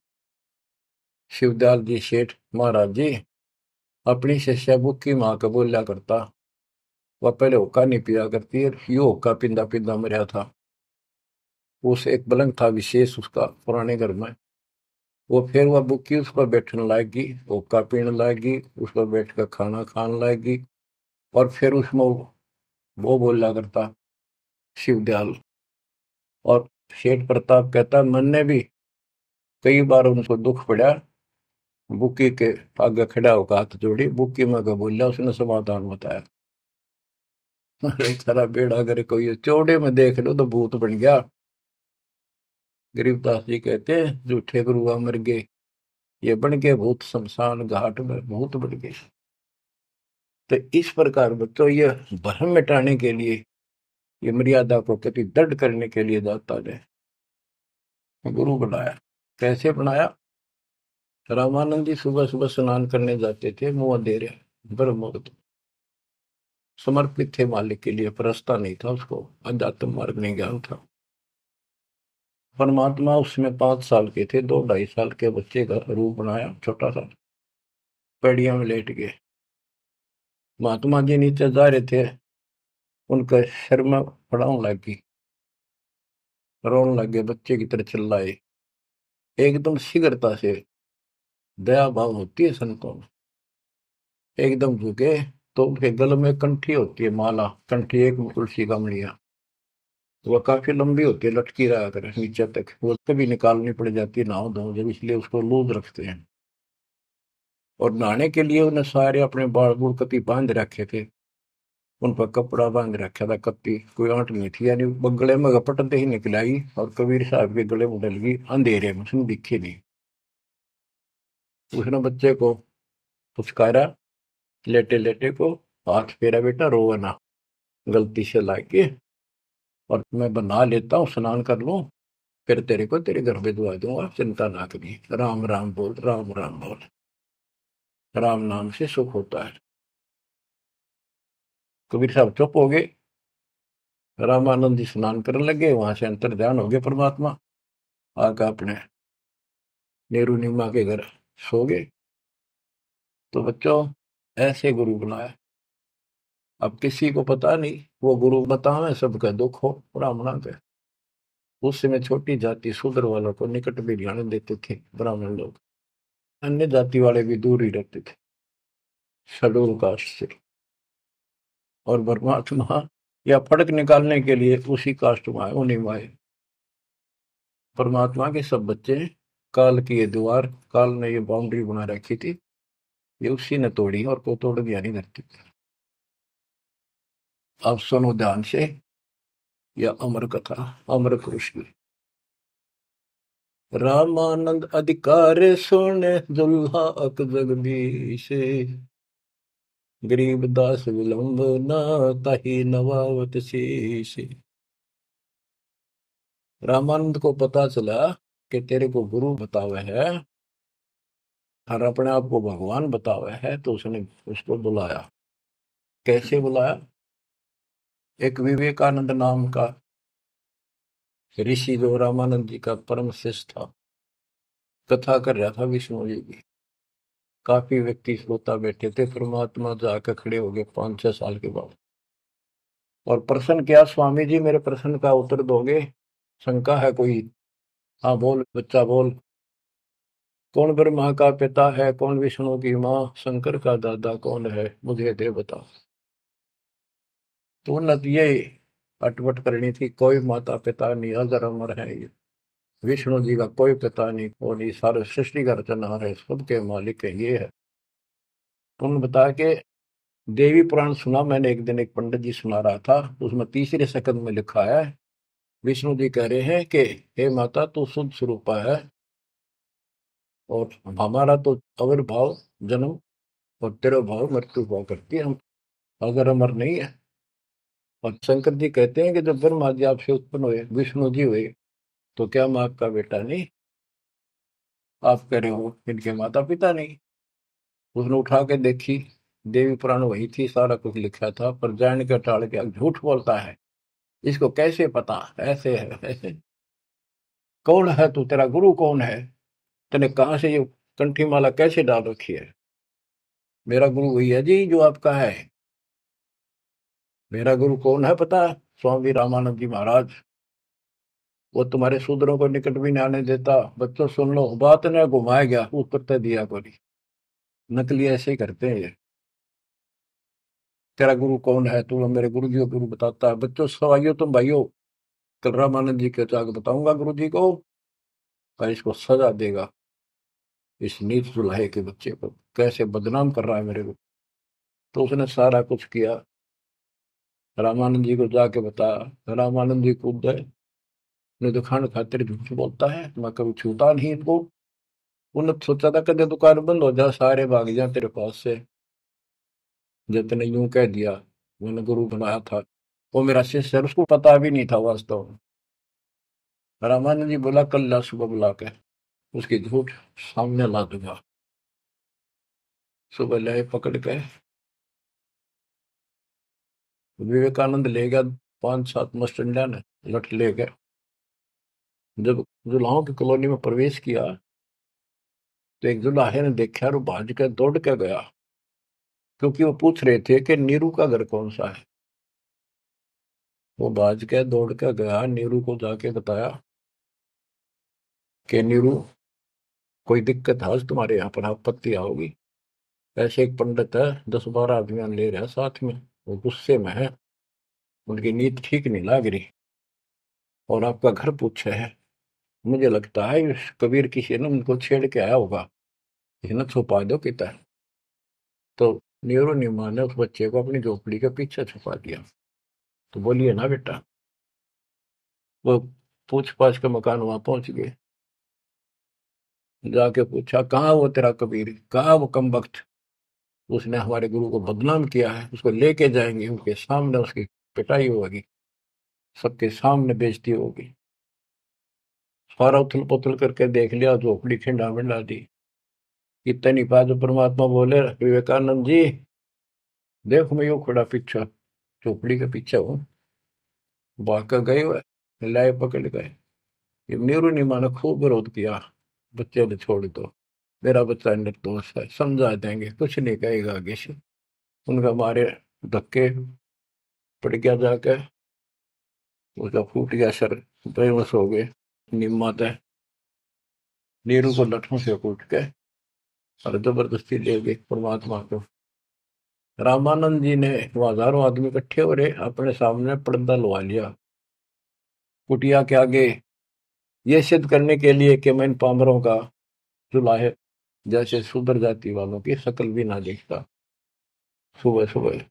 शिवदयाल जी सेठ महाराज जी अपनी शिष्या बुक्की माँ को बोलिया करता, वह पहले हुक्का नहीं पिया करती है, यो हुक्का पिंदा पिंदा मरा था। उस एक पलंग था विशेष उसका पुराने घर में, वो फिर वह बुक्की उस पर बैठने लाएगी, हुक्का पीने लाएगी, उस पर बैठ कर खाना खाने लाएगी। और फिर उसमें वो बोला करता शिवदयाल। और सेठ प्रताप कहता, मन ने भी कई बार उनको दुख पड़ा, बुक्की के आगे खड़ा होकर हाथ जोड़ी, बुक्की में का बोलिया, उसने समाधान बताया। अरे सारा बेड़ा करे कोई चौड़े में देख लो तो भूत बन गया। गरीबदास जी कहते हैं, झूठे गुरुआ मर गए, ये बन गए भूत, शमशान घाट में भूत बन गए। तो इस प्रकार बच्चों, ये भ्रम मिटाने के लिए, ये मर्यादा को कति दृढ़ करने के लिए दाता ने गुरु बनाया। कैसे बनाया? रामानंद जी सुबह सुबह स्नान करने जाते थे, मुंह अंधेरे, ब्रह्म मुहूर्त, समर्पित थे मालिक के लिए, परस्ता नहीं था उसको, अध्यात्म मार्ग नहीं ज्ञान था। परमात्मा उसमें 5 साल के थे, 2 ढाई साल के बच्चे का रूप बनाया, छोटा सा, पेड़िया में लेट गए। महात्मा जी नीचे जा रहे थे, उनका सिर में फड़ाऊं लगी, रोने लगे, बच्चे की तरह चिल्लाए। एकदम शीघ्रता से, दया भाव होती है संतों में, एकदम झुके। तो उनके गले में कंठी होती है, माला कंठी, एक तुलसी का मणिया, वह काफी लंबी होती है, लटकी रहा करे नीचे तक, वो कभी निकालनी पड़ जाती है नहाओ धो जब, इसलिए उसको लूज रखते हैं। और नहाने के लिए उन्हें सारे अपने बाल बूढ़ कति बांध रखे थे, उन पर कपड़ा बांध रखा था, कत्ती कोई आंट नहीं थी, यानी गले में गपटते ही निकल आई और कबीर साहब के गले में डल गई अंधेरे में, उसने दिखे नहीं। उसने बच्चे को पुचकारा, लेटे लेटे को, हाथ फेरा, बेटा रोवा ना, गलती से लाके, और मैं बना लेता हूँ, स्नान कर लूं, फिर तेरे को तेरे घर भिजवा दूंगा, चिंता ना करिए, राम राम बोल, राम राम बोल, राम नाम से सुख होता है। कबीर साहब चुप हो गए। रामानंद जी स्नान करने लगे, वहां से अंतर ध्यान हो गए परमात्मा, आकर अपने नेहरू नीमा के घर सो गए। तो बच्चों, ऐसे गुरु बनाया। अब किसी को पता नहीं, वो गुरु बतावे सबका दुख हो ब्राह्मणा के। उस समय छोटी जाति शूद्र वालों को निकट भी जाने देते थे ब्राह्मण लोग, अन्य जाति वाले भी दूर ही रहते थे शेड्यूल कास्ट से। और परमात्मा या फर्क निकालने के लिए उसी कास्ट में आए, उन्हीं में आए। परमात्मा के सब बच्चे, काल की ये दीवार, काल ने ये बाउंड्री बना रखी थी, ये उसी ने तोड़ी, और को तोड़ दिया नहीं धरती। अब सुनो ध्यान से, यह अमर कथा, अमर पुरुष की। रामानंद अधिकार सुने, दुल्हा अक जगदीश, गरीब दास विलंब न, ताही नवावत शीश। रामानंद को पता चला कि तेरे को गुरु बतावे है और अपने आप को भगवान बतावे है, तो उसने उसको बुलाया। कैसे बुलाया? एक विवेकानंद नाम का ऋषि जो रामानंद जी का परम शिष्य था, कथा कर रहा था विष्णु जी की। काफी व्यक्ति श्रोता बैठे थे। परमात्मा जाकर खड़े हो गए 5-6 साल के बाद और प्रश्न किया, स्वामी जी मेरे प्रश्न का उत्तर दोगे? शंका है कोई? हाँ बोल बच्चा बोल। कौन ब्रह्मा का पिता है, कौन विष्णु की माँ, शंकर का दादा कौन है, मुझे दे बता। तो उन्नत ये अटपट करनी थी, कोई माता पिता नहीं, अजर अमर है ये। विष्णु जी का कोई पिता नहीं, वो नहीं, सारे सृष्टि का रचनहार है, सबके मालिक है, ये है। तो उन्होंने बताया कि देवी पुराण सुना मैंने एक दिन, एक पंडित जी सुना रहा था, उसमें तीसरे सकंद में लिखा है, विष्णु जी कह रहे हैं कि हे माता तू शुद्ध स्वरूपा है, और हमारा तो आविर्भाव जन्म और तेरा भाव मृत्यु हुआ करती है, हम अगर अमर नहीं है। और शंकर जी कहते हैं कि जब ब्रह्मा जी आपसे उत्पन्न हुए, विष्णु जी हुए, तो क्या मैं आपका बेटा नहीं? आप कह रहे हो इनके माता पिता नहीं। उसने उठा के देखी, देवी पुराण वही थी, सारा कुछ लिखा था, पर जान के टाल के झूठ बोलता है, इसको कैसे पता? ऐसे है ऐसे। कौन है तू, तेरा गुरु कौन है? तूने कहाँ से ये कंठी माला कैसे डाल रखी है? मेरा गुरु वही है जी जो आपका है। मेरा गुरु कौन है पता? स्वामी रामानंद जी महाराज। वो तुम्हारे शूद्रों को निकट भी नहीं आने देता। बच्चों सुन लो, बात ने घुमाया गया ऊपर तय दिया कोई। नकली ऐसे ही करते हैं ये। तेरा गुरु कौन है? तू मेरे गुरु जी को गुरु बताता है। बच्चों सवाइयो तुम भाइयों, कल रामानंद जी के जाकर बताऊंगा गुरु जी को, और इसको सजा देगा, इस नीच दुल्हे के बच्चे को कैसे बदनाम कर रहा है मेरे को। तो उसने सारा कुछ किया, रामानंद जी को जाके बताया। रामानंद जी कूद गए, ने दुकान खातिर झूठ बोलता है, मैं कभी छूता नहीं इनको। उन्होंने सोचा था कदे दुकान बंद हो जा, सारे भाग जा तेरे पास से। जितने यूं कह दिया, मैंने गुरु बनाया था, वो मेरा शिष्य है, उसको पता भी नहीं था वास्तव में। रामानंद जी बोला कल ला सुबह बुला के उसकी झूठ सामने ला दूंगा। सुबह लाए पकड़ के, विवेकानंद ले गया 5-7 मस्टंडा ने लठ ले गए। जब जुलाहों की कॉलोनी में प्रवेश किया, तो एक जुलाहे ने देखा और वो भाज के दौड़ के गया, क्योंकि वो पूछ रहे थे कि नीरू का घर कौन सा है। वो भाज के दौड़ के गया, नीरू को जाके बताया कि नीरू कोई दिक्कत है आज तुम्हारे यहाँ पर, आपत्ति आओगी। ऐसे एक पंडित है, 10-12 अभियान ले रहा है साथ में, वो गुस्से में है, उनकी नीयत ठीक नहीं लग रही, और आपका घर पूछा है। मुझे लगता है इस कबीर किसी ने उनको छेड़ के आया होगा, इसने छुपा दो किता। तो नीरू नीमा ने उस बच्चे को अपनी झोपड़ी के पीछे छुपा दिया। तो बोलिए ना बेटा, वो पूछ पाछ के मकान वहां पहुंच गए, जाके पूछा कहाँ वो तेरा कबीर, कहाँ वो कम वक्त, उसने हमारे गुरु को बदनाम किया है, उसको लेके जाएंगे, उनके सामने उसकी पिटाई होगी, सबके सामने बेइज्जती होगी। सारा उथल पुथल करके देख लिया, झोपड़ी खिंडा मिंडा दी। इतनी बात जो परमात्मा बोले, विवेकानंद जी देखो मैं यूं खड़ा पीछे, झोपड़ी के पीछे हूँ, भाग गए हुए, लाए पकड़ गए। ये नीरू नीमा ने खूब विरोध किया, बच्चे ने छोड़ दो, मेरा बच्चा निर्दोष है, समझा देंगे, कुछ नहीं कहेगा आगे से। उनका मारे धक्के पड़ गया जाके, उसका फूट गया सर, बेहोश हो गए। निम्मा तय नीरू को लठों से कूट के और जबरदस्ती ले गए परमात्मा को। रामानंद जी ने, वो हजारों आदमी इकट्ठे हो रहे, अपने सामने पर्दा लगा लिया कुटिया के आगे, ये सिद्ध करने के लिए कि मैं इन पामरों का जुलाहे जैसे शूद्र जाति वालों की शकल भी ना देखता सुबह सुबह,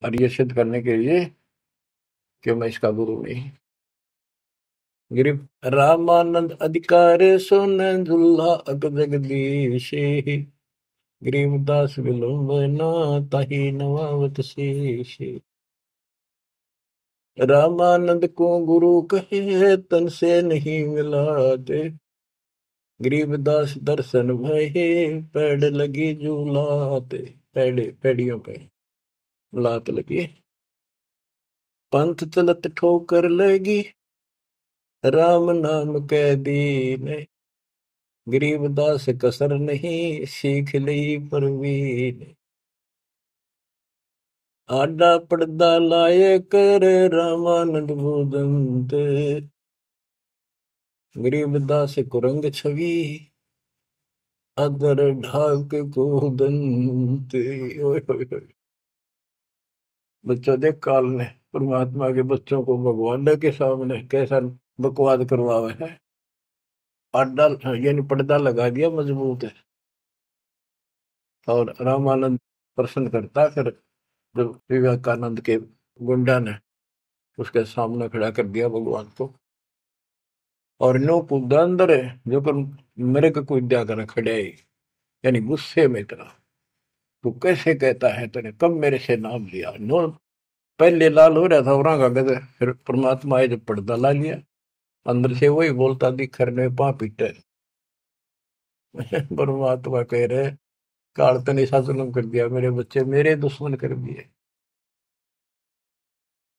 और ये सिद्ध करने के लिए कि मैं इसका गुरु नहीं। गिरिव रामानंद अधिकार सुन दुल्हा अग जगदीश, गरीबदास विलंबना ताहि नवावत शेष। रामानंद को गुरु कहे तन से नहीं मिलाते, गरीबदास दर्शन भये पैड़ लगी झूलाते। पैड़े पैड़ियों पे लात लगी, पंथ चलत ठोकर लगी, राम नाम कै दीन। गरीबदास कसर नहीं, सीख ली परवीन। आडा पड़दा लाए कर, रामानंद भूदंत। गरीबदास कुरंग छवि, अदर ढाक को दंत। ओए होए होए। बच्चों देख काल ने परमात्मा के बच्चों को भगवान के सामने कैसा बकवाद करवावे है। आडा यानी पर्दा लगा दिया मजबूत है। और रामानंद प्रश्न करता, फिर जब विवेकानंद के गुंडा ने उसके सामने खड़ा कर दिया भगवान को, और नो कूदा अंदर है जो कर मेरे को कूदा कर खड़े ही, यानी गुस्से में इतना, तू कैसे कहता है, तूने कब मेरे से नाम लिया। नो पहले लाल हो रहा था और का गदे, फिर परमात्मा आए जब पर्दा ला लिया, अंदर से वही बोलता दिखर में पा पीटे। परमात्मा कह रहे काल तने ऐसा जुल्म कर दिया, मेरे बच्चे मेरे दुश्मन कर दिए।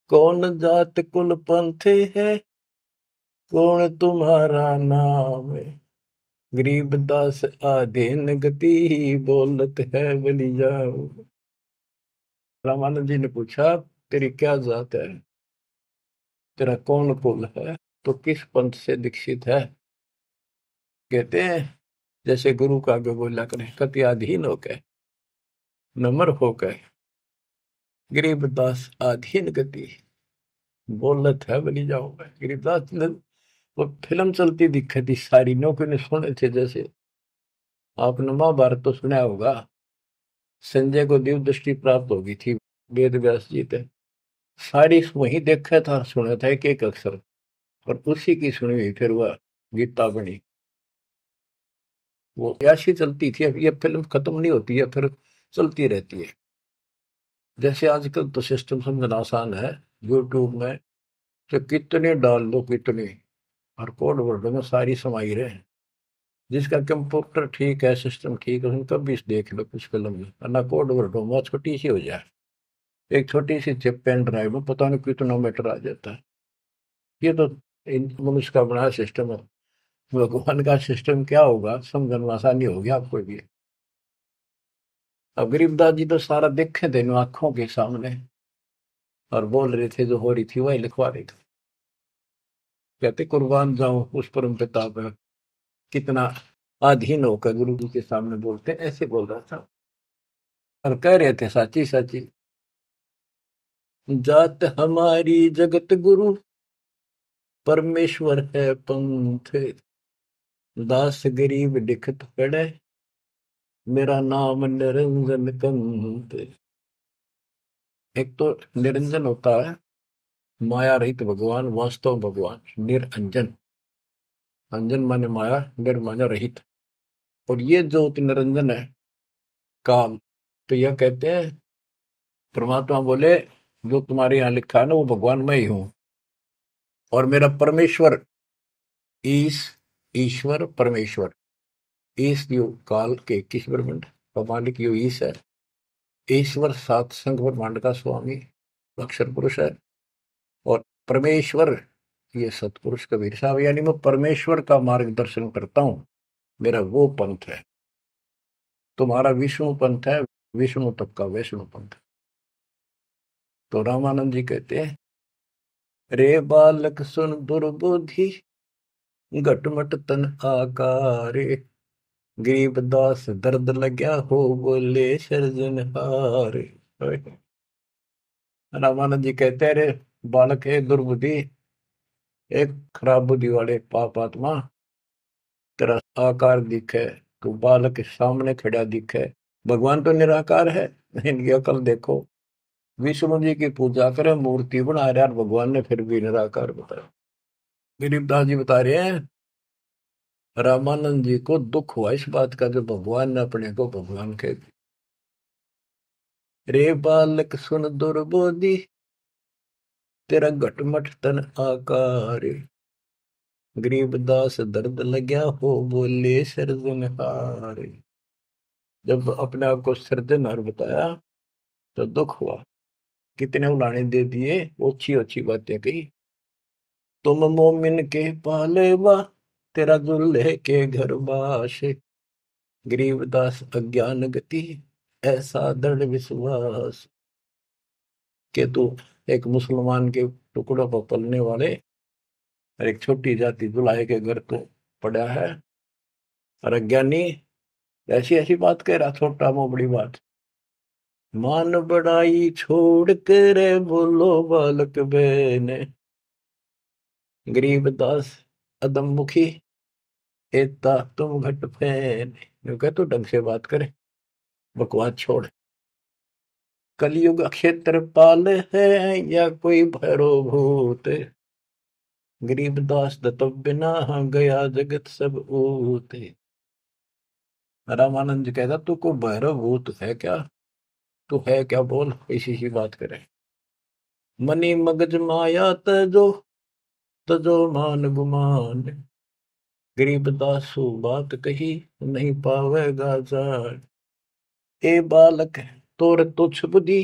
कौन जात कुल पंथ है, कौन तुम्हारा नाम है। गरीबदास आधीन गति, बोलत है बलि जाओ। रामानंद जी ने पूछा तेरी क्या जात है, तेरा कौन कुल है, तो किस पंथ से दीक्षित है। कहते हैं जैसे गुरु का आगे बोला करें, कति अधीन होकर नम्र होकर, गरीबदास आधीन गति, बोलत है बलि जाओ। गरीबदास ने वो फिल्म चलती दिखी थी सारी, नौकरी ने सुने थे। जैसे आपने महाभारत तो सुना होगा, संजय को दिव्य दृष्टि प्राप्त होगी थी वेद व्यास जी थे, सारी वही देखा था सुना था एक एक अक्षर, और उसी की सुनी हुई फिर वह गीता बनी। वो ऐसी चलती थी। अब ये फिल्म खत्म नहीं होती है, फिर चलती रहती है। जैसे आजकल तो सिस्टम समझना आसान है, यूट्यूब में तो कितने डाल दो कितने, और कोड वर्ड में सारी समाई रहे। जिसका कंप्यूटर ठीक है, सिस्टम ठीक है, उनका भी देख लो कुछ फिल्म में, ना कोड वर्ड में छोटी सी हो जाए, एक छोटी सी चिप पेन ड्राइव में पता नहीं कितना मीटर आ जाता है। ये तो मनुष्य का बना सिस्टम है। भगवान का सिस्टम क्या होगा समझना आसानी होगी आपको भी। अब गरीबदास जी तो सारा देखे थे आंखों के सामने, और बोल रहे थे जो हो रही थी वही लिखवा रहे थे। कहते कुर्बान जाऊं उस परम पिता पर, कितना अधीन होकर गुरु जी के सामने बोलते, ऐसे बोल रहा था। और कह रहे थे साची साची, जात हमारी जगत गुरु, परमेश्वर है पंथ। दास गरीब दिखत पड़े, मेरा नाम निरंजन कंत। एक तो निरंजन होता है माया रहित भगवान, वास्तव भगवान निरंजन। अंजन माने माया, निर माने रहित। और ये ज्योति निरंजन है काल। तो यह कहते हैं परमात्मा बोले जो तुम्हारे यहाँ लिखा है ना वो भगवान मैं ही हूं, और मेरा परमेश्वर ईश, ईश्वर परमेश्वर, ईश यो काल के 21 ब्रह्मांड का मालिक यो ईश है। ईश्वर सात संघ ब्रह्मांड का स्वामी अक्षर पुरुष है, और परमेश्वर ये सतपुरुष कबीर साहब, यानी मैं परमेश्वर का मार्गदर्शन करता हूं, मेरा वो पंथ है। तुम्हारा विष्णु पंथ है, विष्णु तक का वैष्णु पंथ। तो रामानंद जी कहते हैं, रे बालक सुन दुर्बुद्धि, घटमट तन आकारे। गरीबदास दर्द लग्या हो, बोले सृजनहार। रामानंद जी कहते हैं, रे बालक है दुर्बुद्धि, एक खराब बुद्धि वाले पाप आत्मा, तेरा आकार दिखे, तू बालक के सामने खड़ा दिखे। भगवान तो निराकार है, इनकी अकल देखो। विष्णु जी की पूजा करे, मूर्ति बना रहे, और भगवान ने फिर भी निराकार बताया। गरीबदास जी बता रहे हैं रामानंद जी को दुख हुआ इस बात का, जो भगवान ने अपने को भगवान कह दिया। रे बालक सुन दुर्बोधि, तेरा घटमट तन आकार। गरीबदास दर्द लग्या हो, बोले सृजनहार। जब अपने आप को सृजनहार बताया तो दुख हुआ। कितने उलाने दे दिए, अच्छी अच्छी बातें कही। तुम मोमिन के पालेवा, तेरा दुल्हे के घर बाश। गरीबदास अज्ञान गति, ऐसा दृढ़ विश्वास। के तू एक मुसलमान के टुकड़ों पर पलने वाले और एक छोटी जाति दुल्हे के घर तो पड़ा है, और अज्ञानी ऐसी ऐसी बात कह रहा, छोटा मो बड़ी बात। मान बड़ाई छोड़ कर बोलो बालक बहने, गरीबदास अदम मुखी, एता तुम घट फैन। यूं कह, तो ढंग से बात करे, बकवास छोड़। कलयुग क्षेत्रपाल है या कोई भैरो भूत, गरीबदास दत्त बिना गया जगत सब ऊत। रामानंद जी कहता, तू को भैरव भूत है क्या, तू है क्या, बोल। इसी सी बात करे। मनी मगज माया तजो, तजो मान गुमान, गरीबदास सु बात कही, नहीं पावेगा जान। ए बालक तोर तुच्छ बुद्धि,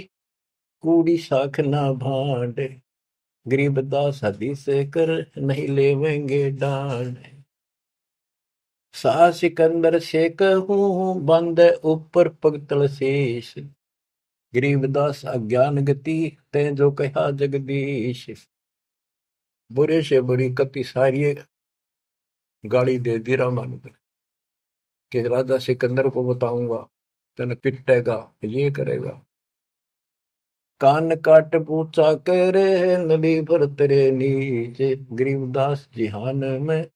कूड़ी साख ना भांड, गरीबदास हदीस कर नहीं लेवेंगे डांड। सा सिकंदर से कहूँ बंद ऊपर पगतल शेष, गरीबदास अज्ञान गति, ते जो कहा जगदीश। बुरे से बुरी कति सारी गाली दे दी रामानंद कि राजा सिकंदर को बताऊंगा, तेने पिटेगा, ये करेगा। कान काट पूछा करे, नली भर तेरे नीचे, गरीबदास जिहान में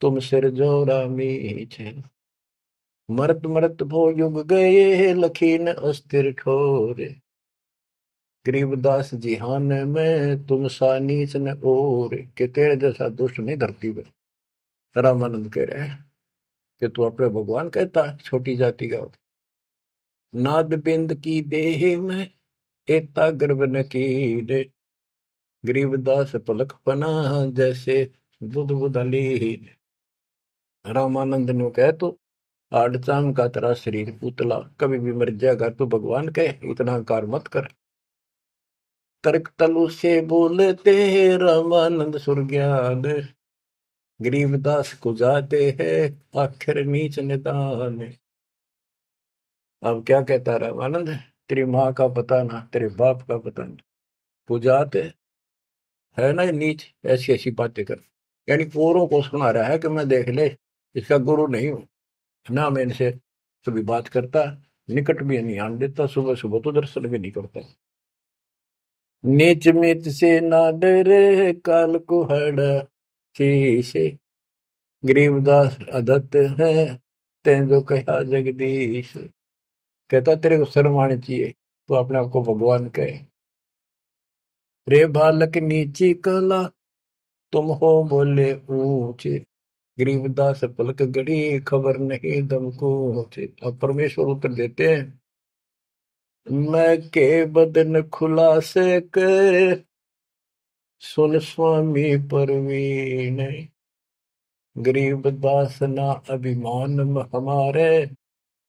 तुम सिर जोरा मीचे। मरत मरत भो युग गए, लखीन अस्थिर ठोरे, गरीबदास जिहान में तुम सा नीच न और, के तेरे जैसा दुष्ट नहीं धरती में। रामानंद कह रहे हैं कि तू अपने भगवान कहता है छोटी जाति का। नाद बिंद की देह में एता गर्भ न कीरे, गरीबदास पलक पना जैसे बुध बुधली। रामानंद ने कह, तो आड़चाम का तेरा शरीर पुतला, कभी भी मर जाएगा, तू भगवान कहे, इतना अहंकार मत कर। तर्क तलु से बोलते रामानंद सुरज्ञान, गरीबदास को जाते हैं आखिर नीच निदान। अब क्या कहता रामानंद, तेरी माँ का पता ना, तेरे बाप का पता ना, पुजाते है ना नीच, ऐसी ऐसी बातें कर। यानी औरों को सुना रहा है कि मैं देख ले इसका गुरु नहीं हूं ना, मैं इनसे कभी बात करता, निकट भी नहीं आने देता, सुबह सुबह तो दर्शन भी नहीं करता। नीच मीत से ना डरे, काल को हड़ा शीशे, गरीबदास अदत्त है, तें जो कहा जगदीश। कहता तेरे को शर्म आनी चाहिए, तो अपने आप को भगवान कहे। रे बालक नीची कला, तुम हो बोले ऊंचे, गरीबदास पलक गड़ी, खबर नहीं दम को। अब परमेश्वर उत्तर देते हैं, मैं के बदन खुलासे कर, सुन स्वामी परवीन, गरीबदास ना अभिमान हमारे,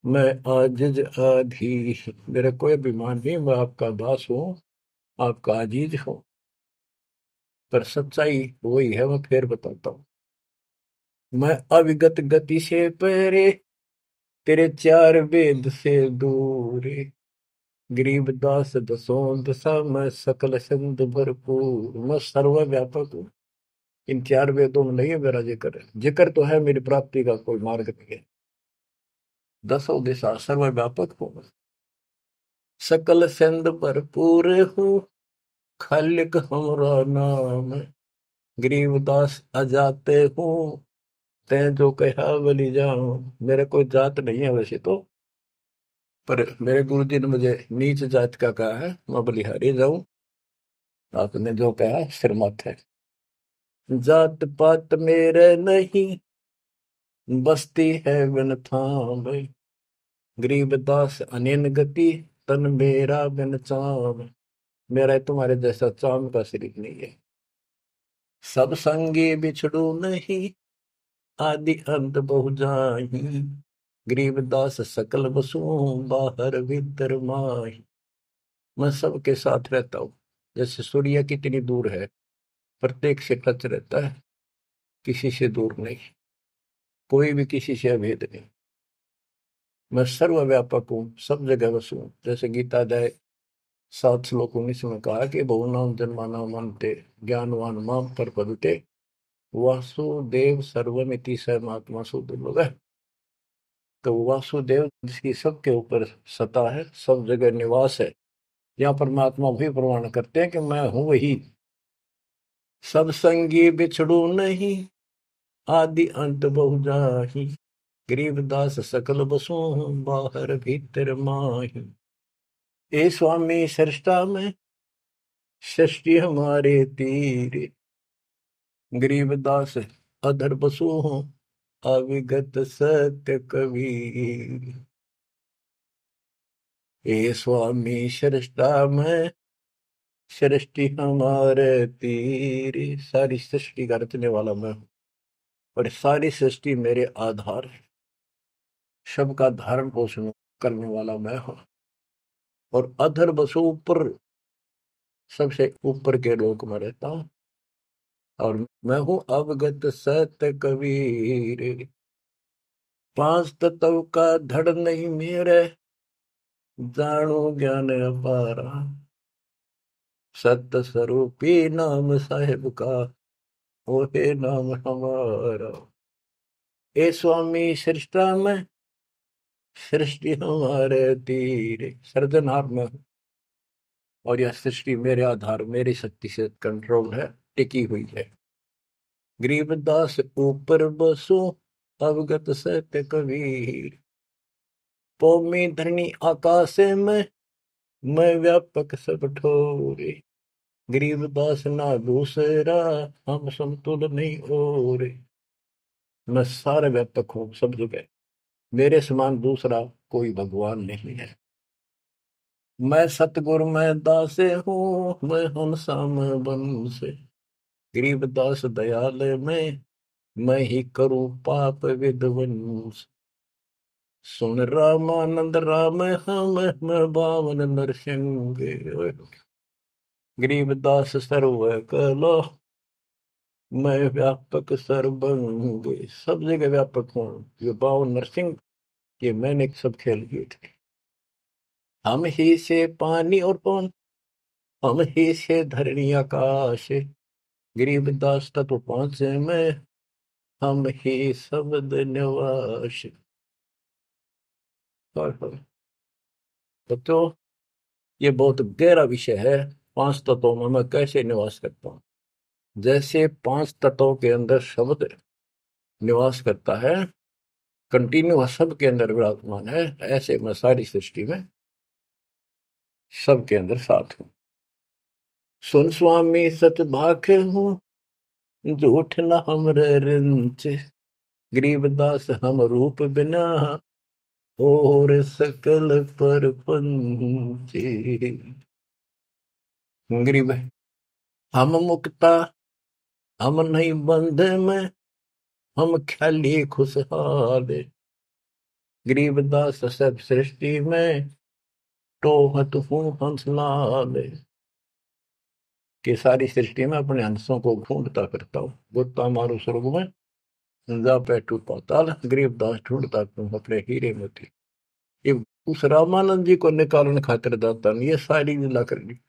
मैं आजिज आधीश। मेरा कोई अभिमान नहीं, मैं आपका दास हूँ, आपका अजीज हूँ, पर सच्चाई वही है, मैं फिर बताता हूँ। मैं अविगत गति से परे, तेरे चार वेद से दूर, गरीबदास दसों दशा मैं सकल संत भरपूर। मैं सर्वव्यापक हूँ, इन चार वेदों में नहीं है मेरा जिक्र, जिक्र तो है मेरी प्राप्ति का कोई मार्ग नहीं है। दसों दिशा सर्वव्यापक हूँ, सकल संत भरपूर हूँ, खालिक हमरा नाम, गरीबदास अजाते हूँ, तैं जो कहा बलि जाऊं। मेरा कोई जात नहीं है वैसे तो, पर मेरे गुरु जी ने मुझे नीच जात का कहा है, मैं बलिहारी जाऊं, आपने जो कहा सिर मत है। जात पात मेरे नहीं, बस्ती है बिन थाम, गरीबदास अनिन गति, तन मेरा बिन चाम। मेरा तुम्हारे जैसा चाम का शरीर नहीं है। सब संगी बिछड़ू नहीं, आदि अंत बहु जाही, गरीबदास सकल बसु, बाहर भीतर माही। मैं सबके साथ रहता हूँ। जैसे सूर्य कितनी दूर है, प्रत्येक से टच रहता है, किसी से दूर नहीं, कोई भी किसी से अभेद नहीं। मैं सर्वव्यापक हूँ, सब जगह बसूं। जैसे गीता अध्याय 7 श्लोक 19 में कहा कि बहुनाम जन्माना मनते ज्ञानवान माम प्रपद्यते वासुदेव सर्वमिति स महात्मा सुदुर्लभ है। तो वासुदेव जिसकी सबके ऊपर सत्ता है, सब जगह निवास है, यहाँ परमात्मा भी प्रमाण करते हैं कि मैं हूं वही। सब संगी बिछड़ू नहीं, आदि अंत बहु जाहि, गरीबदास सकल बसु बाहर भीतर माही। ए स्वामी सृष्टा में सृष्टि हमारे तीर, गरीबदास अधर बसु हूँ अविगत सत्य कबीर। ए स्वामी सृष्टा में सृष्टि हमारे तीर, सारी सृष्टि का रचने वाला मैं हूँ और सारी सृष्टि मेरे आधार है। सबका धारण पोषण करने वाला मैं हूँ और अधर बसु ऊपर, सबसे ऊपर के लोक में रहता हूँ और मैं हूँ अवगत सत्य कबीर। पांच तत्व का धड़ नहीं मेरे, जानो ज्ञान अपारा, सत्य स्वरूपी नाम साहेब का, वो है नाम हमारा। ए स्वामी सृष्टा में सृष्टि हमारे तीर, सृजनहार में हूँ और यह सृष्टि मेरे आधार, मेरी शक्ति से कंट्रोल है, टिकी हुई है। गरीबदास ऊपर बसो अवगत सत्य कबीर। पौमी धरणी आकाश में मैं व्यापक सब ठोरे, गरीबदास ना दूसरा हम समतुल नहीं और। मैं सारे व्यापक हूँ सब जगह, मेरे समान दूसरा कोई भगवान नहीं है। मैं सतगुरु मैं दासे हूँ, मैं हंसाम बन से, गरीबदास दयाल में मैं ही करूँ पाप विध्वंस। सुन रामानंद राम हम मैं बावन नरसिंह, गरीबदास सर्व कलो मैं व्यापक सर्वंग। सब जगह व्यापक हूँ। ये बावन नरसिंह, ये मैंने सब खेल किए थे। हम ही से पानी और पवन, हम ही से धरणी आकाश, गरीबदास तत्व पांच में हम ही शब्द निवास। तो ये बहुत गहरा विषय है। पांच तत्वों में मैं कैसे निवास करता हूँ। जैसे पांच तत्वों के अंदर शब्द निवास करता है, कंटिन्यू सबके अंदर विराजमान है, ऐसे मैं सारी सृष्टि में सबके अंदर साथ हूँ। सुन स्वामी सत भाखे हूँ, झूठ न हमरे रिंच, गरीबदास हम रूप बिना और सकल पर पंचे। गरीब हम मुक्ता, हम नहीं बंध में, हम ख्याली खुशहाल, गरीबदास सब सृष्टि में टोहत हूँ हंसलाल। कि सारी सृष्टि में अपने हंसों को ढूंढता फिरता हूँ। गोता मारू स्वर्ग में, जा बैठू पाताल, गरीबदास ढूंढता तुम अपने हीरे मोती। ये उस रामानंद जी को निकालने खातिर दाता ने ये सारी लीला करनी।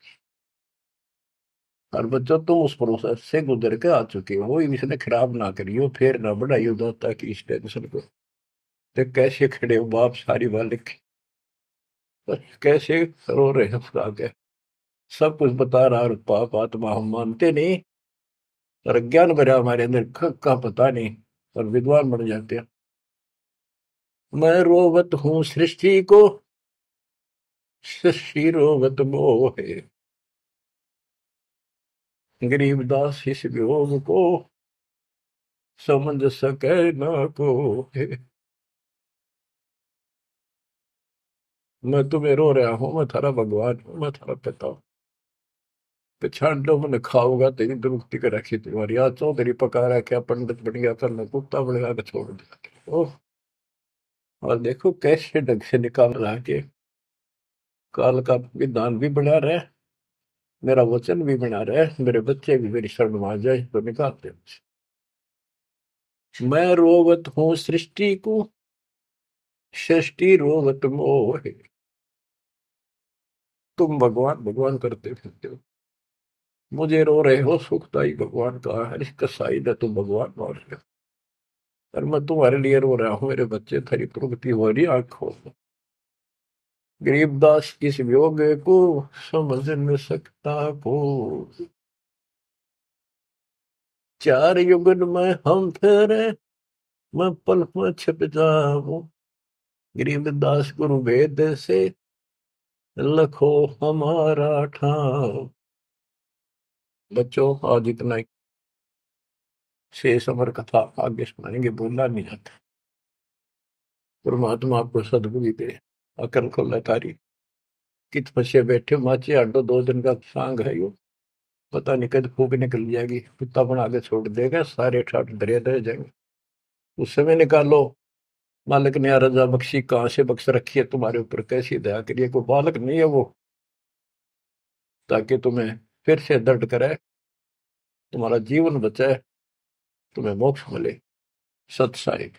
और बच्चों तुम उस प्रोसेस से गुजर के आ चुके हो, इसने खराब ना करियो, फिर ना बढ़ाइयो दाता की इस टेंशन को। तो कैसे खड़े हो बाप सारी बात लिख, कैसे रो रहे हो आगे, सब कुछ बता रहा और पाप आत्मा हम मानते नहीं और ज्ञान भरा हमारे अंदर का पता नहीं और विद्वान बन जाते हैं। मैं रोवत हूँ सृष्टि को, सृष्टि रोवत मोहे, गरीबदास इस वियोग को समझ सके ना को। मैं तुम्हें रो रहा हूँ, मैं थारा भगवान हूँ, मैं थारा पिता हूँ। पिछाड़ लो मैंने खाऊंगा तेरी दुरुक्ति कर रखी तुम्हारी, आज चौधरी पका रहा क्या पंडित बन गया, करना कुत्ता बन गया छोड़ दिया। ओह, और देखो कैसे ढंग से निकाल रहा के काल का विधान भी बना रहे, मेरा वचन भी बना रहे, मेरे बच्चे भी मेरी शरण में आ जाए तो निकालते हैं। मैं रोवत हूँ सृष्टि को, सृष्टि रोवत मोह। तुम भगवान भगवान करते फिरते हो, मुझे रो रहे हो, सुखदाई भगवान का है, इस कसाई ने तुम भगवान मान रहे हो, और मैं तुम्हारे लिए रो रहा हूँ, मेरे बच्चे थारी प्रगति हो रही आंखों में। गरीबदास इस वियोग को समझ न सकता को, चार युगन में हम फेरे, मैं पल में छिप जाऊं। गरीबदास गुरु वेद से लखो हमारा ठाव। बच्चों आज इतना ही, शेष अमर कथा आगे सुनाएंगे, बोलना नहीं जाता। परमात्मा आपको सदबुद्धि दे, अकल खोले तारी। कित फंसे बैठे माचे आडो, 2 दिन का सांग है यो, पता नहीं कद फूक निकल जाएगी, कुत्ता बना के छोड़ देगा, सारे ठाट दरिया दे जाएंगे। उस समय निकालो, मालिक ने रजा बख्शी, कहां से बख्श रखी है तुम्हारे ऊपर, कैसी दया करिए, कोई बालक नहीं है वो, ताकि तुम्हें फिर से दर्द करे, तुम्हारा जीवन बचाए, तुम्हें मोक्ष मिले। सत साई।